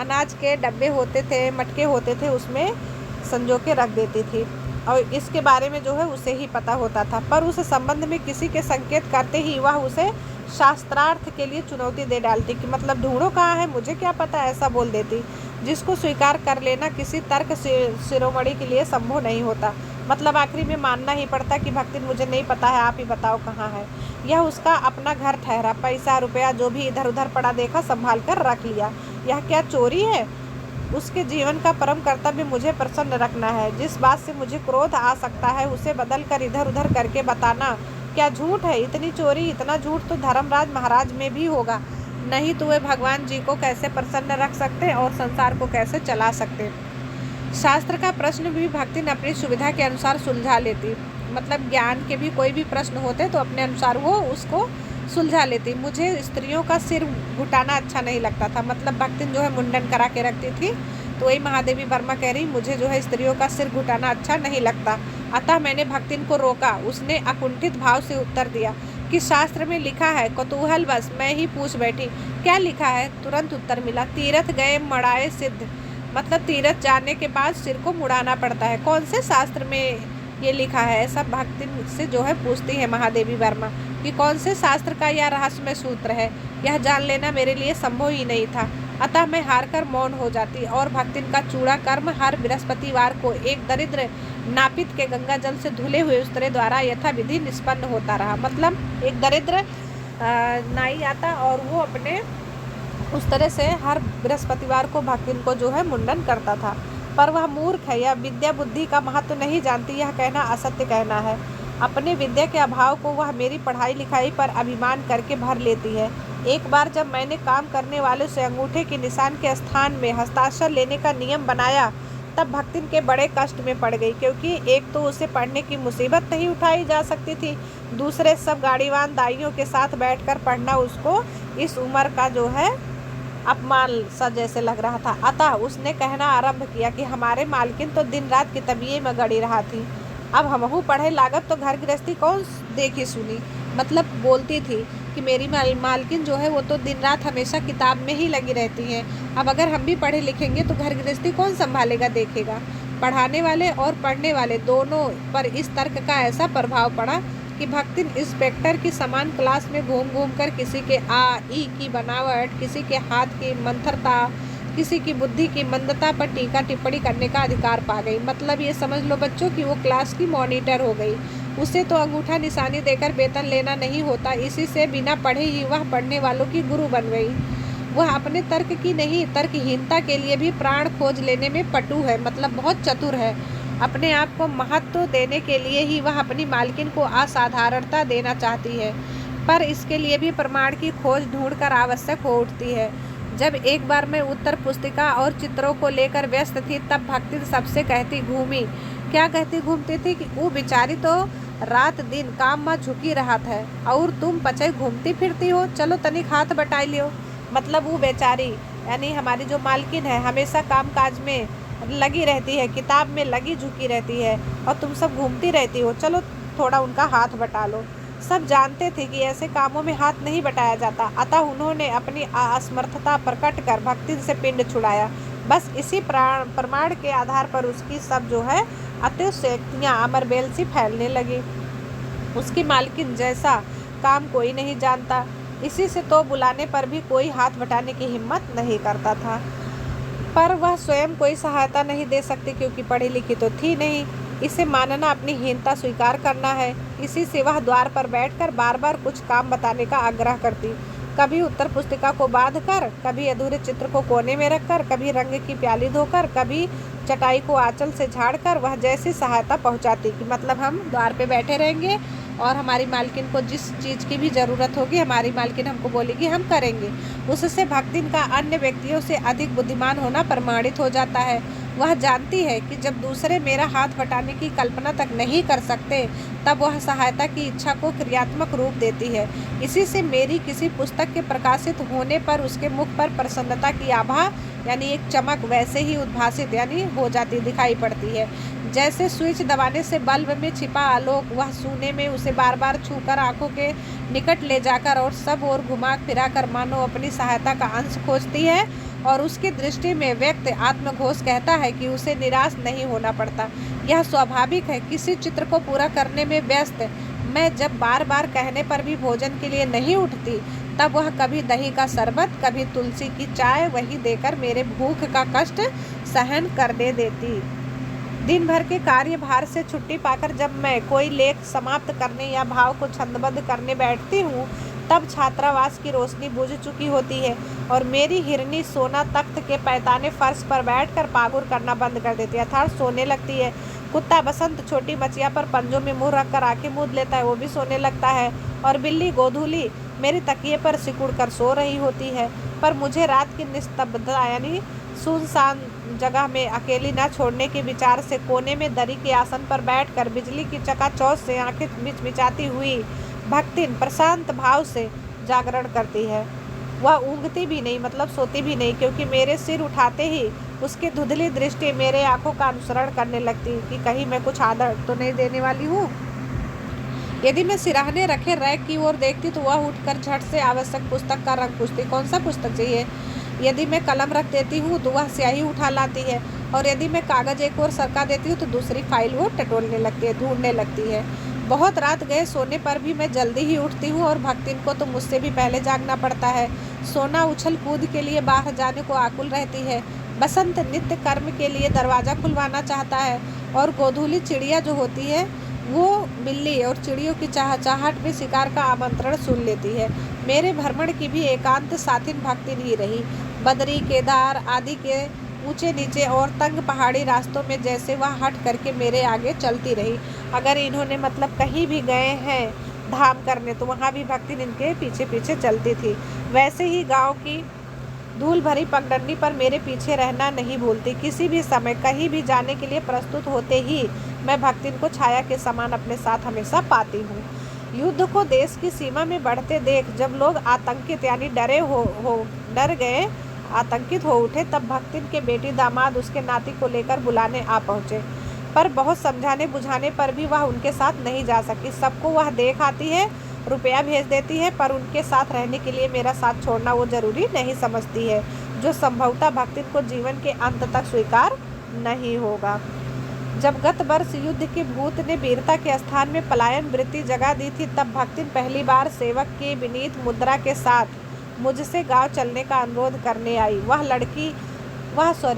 अनाज के डब्बे होते थे, मटके होते थे, उसमें संजो के रख देती थी। और इसके बारे में जो है उसे ही पता होता था, पर उस संबंध में किसी के संकेत करते ही वह उसे शास्त्रार्थ के लिए चुनौती दे डालती कि मतलब ढूंढो कहाँ है, मुझे क्या पता, ऐसा बोल देती, जिसको स्वीकार कर लेना किसी तर्क शिरोमणि के लिए संभव नहीं होता। मतलब आखिरी में मानना ही पड़ता कि भक्तिन मुझे नहीं पता है, आप ही बताओ कहाँ है। यह उसका अपना घर ठहरा, पैसा रुपया जो भी इधर उधर पड़ा देखा संभाल कर रख लिया। यह क्या चोरी है? उसके जीवन का परम कर्तव्य मुझे प्रसन्न रखना है। जिस बात से मुझे क्रोध आ सकता है उसे बदल कर इधर उधर करके बताना क्या झूठ है? इतनी चोरी, इतना झूठ तो धर्मराज महाराज में भी होगा, नहीं तो वे भगवान जी को कैसे प्रसन्न रख सकते और संसार को कैसे चला सकते। शास्त्र का प्रश्न भी भक्तिन अपनी सुविधा के अनुसार सुलझा लेती। मतलब ज्ञान के भी कोई भी प्रश्न होते तो अपने अनुसार वो उसको सुलझा लेती। मुझे स्त्रियों का सिर घुटाना अच्छा नहीं लगता था। मतलब भक्तिन जो है मुंडन करा के रखती थी, तो वही महादेवी वर्मा कह रही, मुझे जो है स्त्रियों का सिर घुटाना अच्छा नहीं लगता। अतः मैंने भक्तिन को रोका। उसने अकुंठित भाव से उत्तर दिया कि शास्त्र में लिखा है, कौतूहल बस मैं ही पूछ बैठी, क्या लिखा है? तुरंत उत्तर मिला, तीरथ गए मड़ाए सिद्ध। मतलब तीरथ जाने के बाद सिर को मुड़ाना पड़ता है। कौन से शास्त्र में ये लिखा है? ऐसा भक्तिन से जो है पूछती है महादेवी वर्मा कि कौन से शास्त्र का यह रहस्यमय सूत्र है। यह जान लेना मेरे लिए संभव ही नहीं था। अतः मैं हार कर मौन हो जाती और भक्तिन का चूड़ा कर्म हर बृहस्पतिवार को एक दरिद्र नापित के गंगा जल से धुले हुए उस्तरे द्वारा यथाविधि निष्पन्न होता रहा। मतलब एक दरिद्र नाई आता और वो अपने उस तरह से हर बृहस्पतिवार को भक्तिन को जो है मुंडन करता था। पर वह मूर्ख है, यह विद्या बुद्धि का महत्व नहीं जानती, यह कहना असत्य कहना है। अपने विद्या के अभाव को वह मेरी पढ़ाई लिखाई पर अभिमान करके भर लेती है। एक बार जब मैंने काम करने वालों से अंगूठे के निशान के स्थान में हस्ताक्षर लेने का नियम बनाया, तब भक्तिन के बड़े कष्ट में पड़ गई, क्योंकि एक तो उसे पढ़ने की मुसीबत नहीं उठाई जा सकती थी, दूसरे सब गाड़ीवान दाइयों के साथ बैठकर पढ़ना उसको इस उम्र का जो है अपमान सा जैसे लग रहा था। अतः उसने कहना आरंभ किया कि हमारे मालकिन तो दिन रात किताबिये में गड़ी रहा थी, अब हमहू पढ़े लागत तो घर गृहस्थी कौन देखी सुनी। मतलब बोलती थी कि मेरी मालकिन जो है वो तो दिन रात हमेशा किताब में ही लगी रहती है, अब अगर हम भी पढ़े लिखेंगे तो घर गृहस्थी कौन संभालेगा देखेगा। पढ़ाने वाले और पढ़ने वाले दोनों पर इस तर्क का ऐसा प्रभाव पड़ा कि भक्तिन इंस्पेक्टर की समान क्लास में घूम घूम कर किसी के आ ई की बनावट, किसी के हाथ की मंथरता, किसी की बुद्धि की मंदता पर टीका टिप्पणी करने का अधिकार पा गई। मतलब ये समझ लो बच्चों कि वो क्लास की मॉनिटर हो गई। उसे तो अंगूठा निशानी देकर वेतन लेना नहीं होता, इसी से बिना पढ़े ही वह पढ़ने वालों की गुरु बन गई। वह अपने तर्क की नहीं, तर्कहीनता के लिए भी प्राण खोज लेने में पटु है, मतलब बहुत चतुर है। अपने आप को महत्व देने के लिए ही वह अपनी मालकिन को असाधारणता देना चाहती है, पर इसके लिए भी प्रमाण की खोज ढूंढकर आवश्यक हो उठती है। जब एक बार मैं उत्तर पुस्तिका और चित्रों को लेकर व्यस्त थी, तब भक्ति सबसे कहती घूमी। क्या कहती घूमती थी कि वो बेचारी तो रात दिन काम में झुकी रहा था और तुम पचे घूमती फिरती हो, चलो तनिक हाथ बटा लियो। मतलब वो बेचारी यानी हमारी जो मालकिन है हमेशा काम काज में लगी रहती है, किताब में लगी झुकी रहती है, और तुम सब घूमती रहती हो, चलो थोड़ा उनका हाथ बटा लो। सब जानते थे कि ऐसे कामों में हाथ नहीं बटाया जाता, अतः उन्होंने अपनी असमर्थता प्रकट कर भक्ति से पिंड छुड़ाया। बस इसी प्रमाण के आधार पर उसकी सब जो है अतिशयोक्तियाँ अमरबेल सी फैलने लगी। उसकी मालकिन जैसा काम कोई नहीं जानता, इसी से तो बुलाने पर भी कोई हाथ बटाने की हिम्मत नहीं करता था। पर वह स्वयं कोई सहायता नहीं दे सकती, क्योंकि पढ़ी लिखी तो थी नहीं। इसे मानना अपनी हीनता स्वीकार करना है। इसी से वह द्वार पर बैठकर बार बार कुछ काम बताने का आग्रह करती, कभी उत्तर पुस्तिका को बांध कर, कभी अधूरे चित्र को कोने में रखकर, कभी रंग की प्याली धोकर, कभी चटाई को आंचल से झाड़कर वह जैसी सहायता पहुंचाती कि मतलब हम द्वार पे बैठे रहेंगे और हमारी मालकिन को जिस चीज़ की भी ज़रूरत होगी हमारी मालकिन हमको बोलेगी हम करेंगे। उससे भक्तिन का अन्य व्यक्तियों से अधिक बुद्धिमान होना प्रमाणित हो जाता है। वह जानती है कि जब दूसरे मेरा हाथ बटाने की कल्पना तक नहीं कर सकते, तब वह सहायता की इच्छा को क्रियात्मक रूप देती है। इसी से मेरी किसी पुस्तक के प्रकाशित होने पर उसके मुख पर प्रसन्नता की आभा यानी एक चमक वैसे ही उद्भासित यानी हो जाती दिखाई पड़ती है, जैसे स्विच दबाने से बल्ब में छिपा आलोक वह सूने में उसे बार बार छूकर आंखों के निकट ले जाकर और सब ओर घुमा फिरा कर मानो अपनी सहायता का अंश खोजती है। और उसकी दृष्टि में व्यक्त आत्मघोष कहता है कि उसे निराश नहीं होना पड़ता। यह स्वाभाविक है। किसी चित्र को पूरा करने में व्यस्त मैं जब बार बार कहने पर भी भोजन के लिए नहीं उठती, तब वह कभी दही का शरबत, कभी तुलसी की चाय वही देकर मेरे भूख का कष्ट सहन करने देती। दिन भर के कार्यभार से छुट्टी पाकर जब मैं कोई लेख समाप्त करने या भाव को छंदबद्ध करने बैठती हूँ, तब छात्रावास की रोशनी बुझ चुकी होती है और मेरी हिरनी सोना तख्त के पैताने फर्श पर बैठकर पागुर करना बंद कर देती है, अर्थात सोने लगती है। कुत्ता बसंत छोटी मचिया पर पंजों में मुंह रखकर आंखें मूंद लेता है, वो भी सोने लगता है। और बिल्ली गोधूली मेरी तकिए पर सिकुड़ कर सो रही होती है। पर मुझे रात की निस्तब्धता यानी सुनसान जगह में अकेली न छोड़ने के विचार से कोने में दरी के आसन पर बैठकर बिजली की चकाचौंध से आंखें मिचमिचाती हुई भक्तिन प्रशांत भाव से जागरण करती है। वह ऊँघती भी नहीं, मतलब सोती भी नहीं, क्योंकि मेरे सिर उठाते ही उसकी धुंधली दृष्टि मेरे आंखों का अनुसरण करने लगती कि कहीं मैं कुछ आदर तो नहीं देने वाली हूँ। यदि मैं सिराहने रखे रैक की ओर देखती तो वह उठकर झट से आवश्यक पुस्तक का रंग पूछती, कौन सा पुस्तक चाहिए। यदि मैं कलम रख देती हूँ तो वह स्याही उठा लाती है, और यदि मैं कागज एक ओर सरका देती हूँ तो दूसरी फाइल वो टटोलने लगती है, ढूंढने लगती है। बहुत रात गए सोने पर भी मैं जल्दी ही उठती हूँ और भक्तिन को तो मुझसे भी पहले जागना पड़ता है। सोना उछल कूद के लिए बाहर जाने को आकुल रहती है। बसंत नित्य कर्म के लिए दरवाज़ा खुलवाना चाहता है, और गोधूली चिड़िया जो होती है वो बिल्ली और चिड़ियों की चहचहाहट में शिकार का आमंत्रण सुन लेती है। मेरे भ्रमण की भी एकांत साथिन भक्तिन ही रही। बदरी केदार आदि के ऊंचे नीचे और तंग पहाड़ी रास्तों में जैसे वह हट करके मेरे आगे चलती रही। अगर इन्होंने मतलब कहीं भी गए हैं धाम करने तो वहाँ भी भक्ति इनके पीछे पीछे चलती थी। वैसे ही गांव की धूल भरी पगडंडी पर मेरे पीछे रहना नहीं भूलती। किसी भी समय कहीं भी जाने के लिए प्रस्तुत होते ही मैं भक्तिन को छाया के समान अपने साथ हमेशा पाती हूँ। युद्ध को देश की सीमा में बढ़ते देख जब लोग आतंकित यानी डर गए, आतंकित हो उठे, तब भक्तिन के बेटी दामाद उसके नाती को लेकर बुलाने आ पहुँचे। पर बहुत समझाने बुझाने पर भी वह उनके साथ नहीं जा सकी। सबको वह देख आती है, रुपया भेज देती है, पर उनके साथ रहने के लिए मेरा साथ छोड़ना वो जरूरी नहीं समझती है, जो संभवतः भक्तिन को जीवन के अंत तक स्वीकार नहीं होगा। जब गत वर्ष युद्ध के भूत ने वीरता के स्थान में पलायन वृत्ति जगा दी थी, तब भक्तिन पहली बार सेवक की विनीत मुद्रा के साथ मुझसे गांव चलने का अनुरोध करने आई।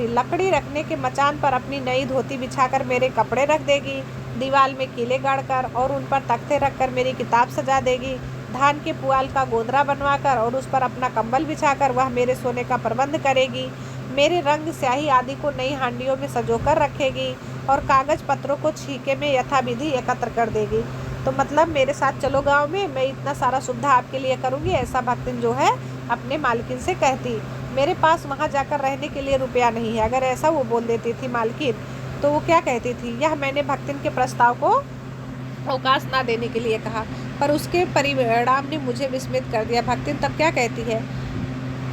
लकड़ी रखने के मचान पर अपनी नई धोती बिछाकर मेरे कपड़े रख देगी, दीवार में कीले गाड़कर और उन पर तख्ते रखकर मेरी किताब सजा देगी, धान के पुआल का गोंदरा बनवाकर और उस पर अपना कंबल बिछाकर वह मेरे सोने का प्रबंध करेगी, मेरे रंग स्याही आदि को नई हांडियों में सजोकर रखेगी और कागज पत्रों को छीके में यथाविधि एकत्र कर देगी। तो मतलब मेरे साथ चलो गांव में, मैं इतना सारा सुविधा आपके लिए करूंगी, ऐसा भक्तिन जो है अपने मालकिन से कहती। मेरे पास वहां जाकर रहने के लिए रुपया नहीं है। अगर ऐसा वो बोल देती थी मालकिन, तो वो क्या कहती थी, यह मैंने भक्तिन के प्रस्ताव को अवकाश ना देने के लिए कहा, पर उसके परिणाम ने मुझे विस्मित कर दिया। भक्तिन तब क्या कहती है,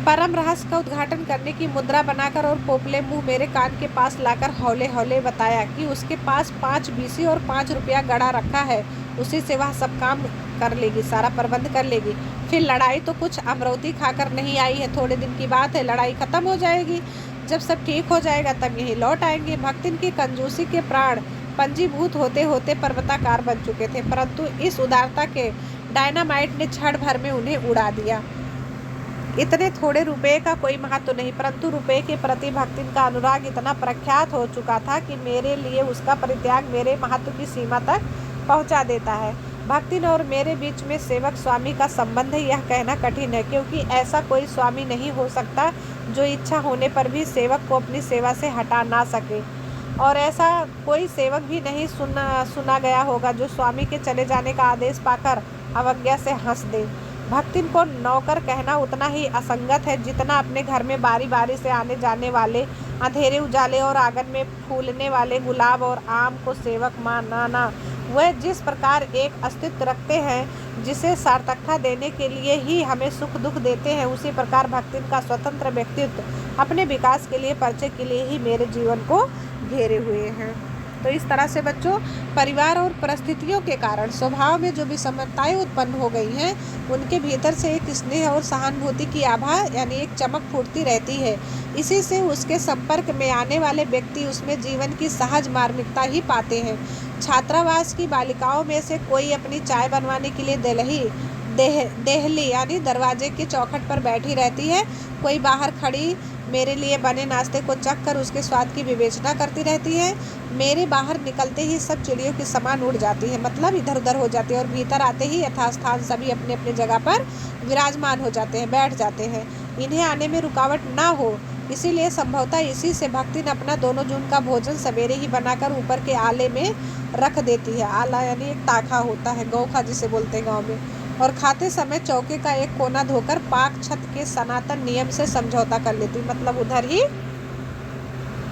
परम रहस्य का उद्घाटन करने की मुद्रा बनाकर और पोपले मुंह मेरे कान के पास लाकर हौले हौले बताया कि उसके पास 5 बीसी और 5 रुपया गड़ा रखा है, उसी से वह सब काम कर लेगी, सारा प्रबंध कर लेगी। फिर लड़ाई तो कुछ अमरौती खाकर नहीं आई है, थोड़े दिन की बात है, लड़ाई खत्म हो जाएगी। जब सब ठीक हो जाएगा तब यहीं लौट आएंगे। भक्तिन की कंजूसी के प्राण पंजीभूत होते होते पर्वताकार बन चुके थे, परंतु इस उदारता के डायनामाइट ने क्षण भर में उन्हें उड़ा दिया। इतने थोड़े रुपए का कोई महत्व नहीं, परंतु रुपए के प्रति भक्तिन का अनुराग इतना प्रख्यात हो चुका था कि मेरे लिए उसका परित्याग मेरे महत्व की सीमा तक पहुंचा देता है। भक्तिन और मेरे बीच में सेवक स्वामी का संबंध है, यह कहना कठिन है, क्योंकि ऐसा कोई स्वामी नहीं हो सकता जो इच्छा होने पर भी सेवक को अपनी सेवा से हटा ना सके, और ऐसा कोई सेवक भी नहीं सुना गया होगा जो स्वामी के चले जाने का आदेश पाकर अवज्ञा से हंस दे। भक्तिन को नौकर कहना उतना ही असंगत है जितना अपने घर में बारी बारी से आने जाने वाले अंधेरे उजाले और आंगन में फूलने वाले गुलाब और आम को सेवक मानना। वह जिस प्रकार एक अस्तित्व रखते हैं जिसे सार्थकता देने के लिए ही हमें सुख दुख देते हैं, उसी प्रकार भक्तिन का स्वतंत्र व्यक्तित्व अपने विकास के लिए, परिचय के लिए ही मेरे जीवन को घेरे हुए हैं। तो इस तरह से बच्चों, परिवार और परिस्थितियों के कारण स्वभाव में जो विषमताएं उत्पन्न हो गई हैं, उनके भीतर से एक स्नेह और सहानुभूति की आभा यानी एक चमक फूटती रहती है। इसी से उसके संपर्क में आने वाले व्यक्ति उसमें जीवन की सहज मार्मिकता ही पाते हैं। छात्रावास की बालिकाओं में से कोई अपनी चाय बनवाने के लिए देहली यानी दरवाजे के चौखट पर बैठी रहती है, कोई बाहर खड़ी मेरे लिए बने नाश्ते को चख कर उसके स्वाद की विवेचना करती रहती है। मेरे बाहर निकलते ही सब चिड़ियों के समान उड़ जाती है, मतलब इधर उधर हो जाती है, और भीतर आते ही यथास्थान सभी अपने अपने जगह पर विराजमान हो जाते हैं, बैठ जाते हैं, इन्हें आने में रुकावट ना हो। इसीलिए संभवतः इसी से भक्तिन अपना 2 जून का भोजन सवेरे ही बनाकर ऊपर के आले में रख देती है। आला यानी एक ताखा होता है, गौखा जिसे बोलते हैं गाँव में, और खाते समय चौके का एक कोना धोकर पाक छत के सनातन नियम से समझौता कर लेती, मतलब उधर ही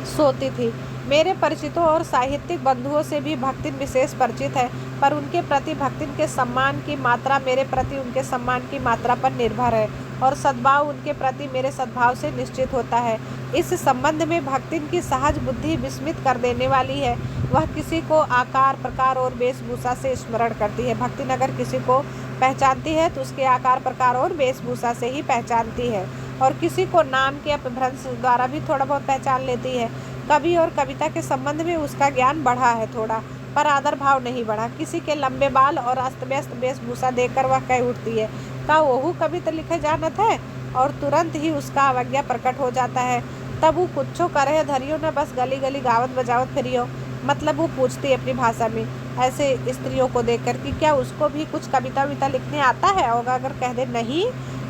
सोती थी। मेरे परिचितों और साहित्यिक बंधुओं से भी भक्तिन विशेष परिचित है, पर उनके प्रति भक्तिन के सम्मान की मात्रा मेरे प्रति उनके सम्मान की मात्रा पर निर्भर है, और सद्भाव उनके प्रति मेरे सद्भाव से निश्चित होता है। इस संबंध में भक्तिन की सहज बुद्धि विस्मित कर देने वाली है। वह किसी को आकार, प्रकार और वेशभूषा से स्मरण करती है। भक्तिन अगर किसी को पहचानती है तो उसके आकार, प्रकार और वेशभूषा से ही पहचानती है, और किसी को नाम के अपभ्रंश द्वारा भी थोड़ा बहुत पहचान लेती है। कवि और कविता के संबंध में उसका ज्ञान बढ़ा है थोड़ा, पर आदर भाव नहीं बढ़ा। किसी के लंबे बाल और अस्त व्यस्त वेशभूषा देखकर वह कह उठती है, का वहू कविता लिखे जानत है, और तुरंत ही उसका अवज्ञा प्रकट हो जाता है। तब वो कुछो करे धरियो न, बस गली गली गावत बजावत फिरियो। मतलब वो पूछती है अपनी भाषा में ऐसे स्त्रियों को देखकर कि क्या उसको भी कुछ कविता विता लिखने आता है, और अगर कह दे नहीं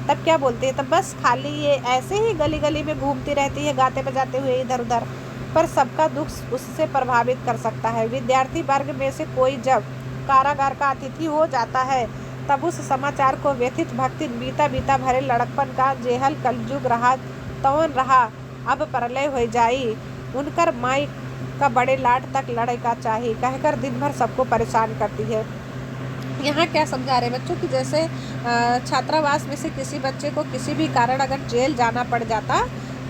तब क्या बोलती है, तब बस खाली ये ऐसे ही गली गली में घूमती रहती है गाते बजाते हुए इधर उधर, पर सबका दुख उससे प्रभावित कर सकता है। विद्यार्थी वर्ग में से कोई जब कारागार का अतिथि हो जाता है तब उस समाचार को व्यथित भक्ति बीता बीता भरे लड़कपन का जेहल कलयुग रहा तवन रहा अब प्रलय हो जाई उनकर माई का बड़े लाट तक लड़े का चाहिए कहकर दिन भर सबको परेशान करती है। यहाँ क्या समझा रहे बच्चों कि जैसे छात्रावास में से किसी बच्चे को किसी भी कारण अगर जेल जाना पड़ जाता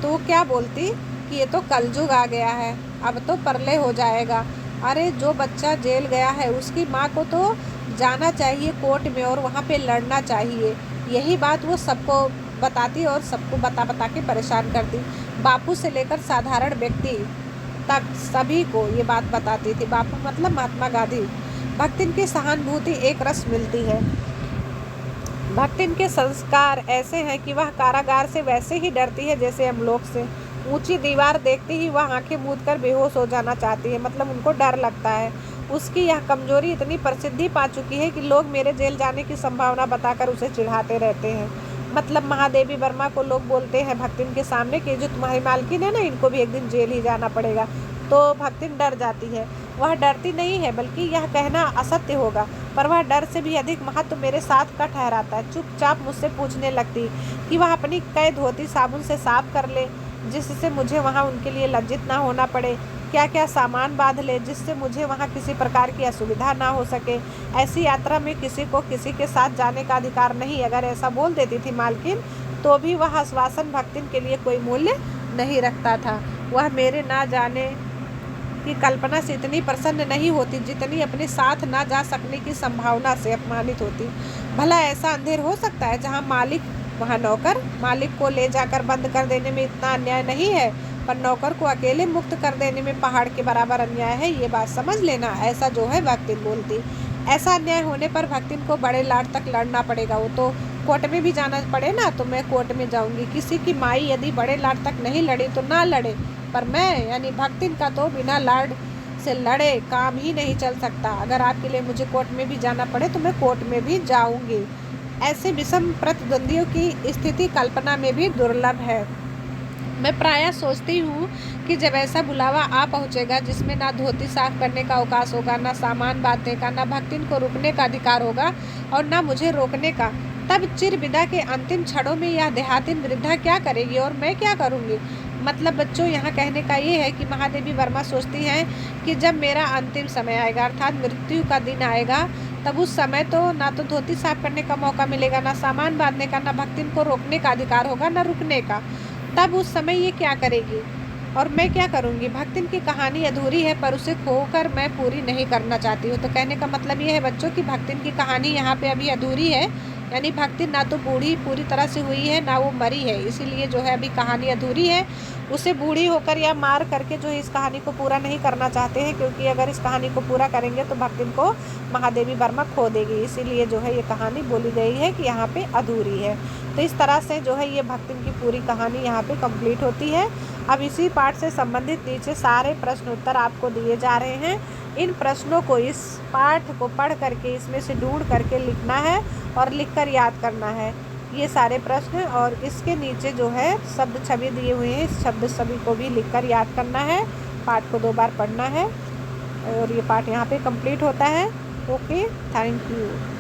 तो वो क्या बोलती कि ये तो कलयुग आ गया है, अब तो प्रलय हो जाएगा। अरे जो बच्चा जेल गया है उसकी माँ को तो जाना चाहिए कोर्ट में और वहाँ पे लड़ना चाहिए। यही बात वो सबको बताती और सबको बता बता के परेशान करती। बापू से लेकर साधारण व्यक्ति तक सभी को ये बात बताती थी। बापू मतलब महात्मा गांधी। भक्तिन की सहानुभूति एक रस मिलती है। भक्तिन के संस्कार ऐसे हैं कि वह कारागार से वैसे ही डरती है जैसे हम लोग से। ऊंची दीवार देखते ही वह आंखें मूंद कर बेहोश हो जाना चाहती है, मतलब उनको डर लगता है। उसकी यह कमजोरी इतनी प्रसिद्धि पा चुकी है कि लोग मेरे जेल जाने की संभावना बताकर उसे चिढ़ाते रहते हैं। मतलब महादेवी वर्मा को लोग बोलते हैं भक्तिन के सामने कि जो तुम्हारी मालकिन है ना, इनको भी एक दिन जेल ही जाना पड़ेगा। तो भक्तिन डर जाती है। वह डरती नहीं है, बल्कि यह कहना असत्य होगा, पर वह डर से भी अधिक महत्व मेरे साथ का ठहराता है। चुपचाप मुझसे पूछने लगती कि वह अपनी कई धोती साबुन से साफ कर ले जिससे मुझे वहाँ उनके लिए लज्जित ना होना पड़े, क्या क्या सामान बांध ले जिससे मुझे वहाँ किसी प्रकार की असुविधा ना हो सके। ऐसी यात्रा में किसी को किसी के साथ जाने का अधिकार नहीं। अगर ऐसा बोल देती थी मालकिन तो भी वह आश्वासन भक्तिन के लिए कोई मूल्य नहीं रखता था। वह मेरे ना जाने की कल्पना से इतनी प्रसन्न नहीं होती जितनी अपने साथ ना जा सकने की संभावना से अपमानित होती। भला ऐसा अंधेर हो सकता है जहाँ मालिक वहाँ नौकर? मालिक को ले जाकर बंद कर देने में इतना अन्याय नहीं है, पर नौकर को अकेले मुक्त कर देने में पहाड़ के बराबर अन्याय है। ये बात समझ लेना। ऐसा जो है भक्तिन बोलती। ऐसा अन्याय होने पर भक्तिन को बड़े लाट तक लड़ना पड़ेगा। वो तो कोर्ट में भी जाना पड़े ना, तो मैं कोर्ट में जाऊंगी। किसी की माई यदि बड़े लाट तक नहीं लड़ी तो ना लड़े, पर मैं यानी भक्तिन का तो बिना लाड से लड़े काम ही नहीं चल सकता। अगर आपके लिए मुझे कोर्ट में भी जाना पड़े तो मैं कोर्ट में भी जाऊंगी। ऐसे विषम प्रतिद्वंदियों की स्थिति कल्पना में भी दुर्लभ है। मैं प्रायः सोचती हूँ कि जब ऐसा बुलावा आ पहुँचेगा जिसमें ना धोती साफ करने का अवकाश होगा, ना सामान बांधने का, ना भक्तिन को रुकने का अधिकार होगा और ना मुझे रोकने का, तब चिर विदा के अंतिम क्षणों में यह देहातिन वृद्धा क्या करेगी और मैं क्या करूँगी। मतलब बच्चों यहाँ कहने का ये है कि महादेवी वर्मा सोचती हैं कि जब मेरा अंतिम समय आएगा अर्थात मृत्यु का दिन आएगा, तब उस समय तो ना तो धोती साफ करने का मौका मिलेगा, ना सामान बांधने का, ना भक्तिन को रोकने का अधिकार होगा, ना रुकने का। तब उस समय ये क्या करेगी और मैं क्या करूँगी। भक्तिन की कहानी अधूरी है, पर उसे खोकर मैं पूरी नहीं करना चाहती हूँ। तो कहने का मतलब ये है बच्चों की भक्तिन की कहानी यहाँ पे अभी अधूरी है, यानी भक्तिन ना तो बूढ़ी पूरी तरह से हुई है ना वो मरी है, इसीलिए जो है अभी कहानी अधूरी है। उसे बूढ़ी होकर या मार करके जो है इस कहानी को पूरा नहीं करना चाहते हैं, क्योंकि अगर इस कहानी को पूरा करेंगे तो भक्तिन को महादेवी वर्मा खो देगी। इसीलिए जो है ये कहानी बोली गई है कि यहाँ पे अधूरी है। तो इस तरह से जो है ये भक्तिन की पूरी कहानी यहाँ पे कंप्लीट होती है। अब इसी पाठ से संबंधित नीचे सारे प्रश्न उत्तर आपको दिए जा रहे हैं। इन प्रश्नों को इस पाठ को पढ़ करके इसमें से ढूंढ करके लिखना है और लिखकर याद करना है ये सारे प्रश्न। और इसके नीचे जो है शब्द छवि दिए हुए हैं, इस शब्द छवि को भी लिखकर याद करना है। पाठ को 2 बार पढ़ना है और ये पाठ यहाँ पे कंप्लीट होता है। Okay, thank you.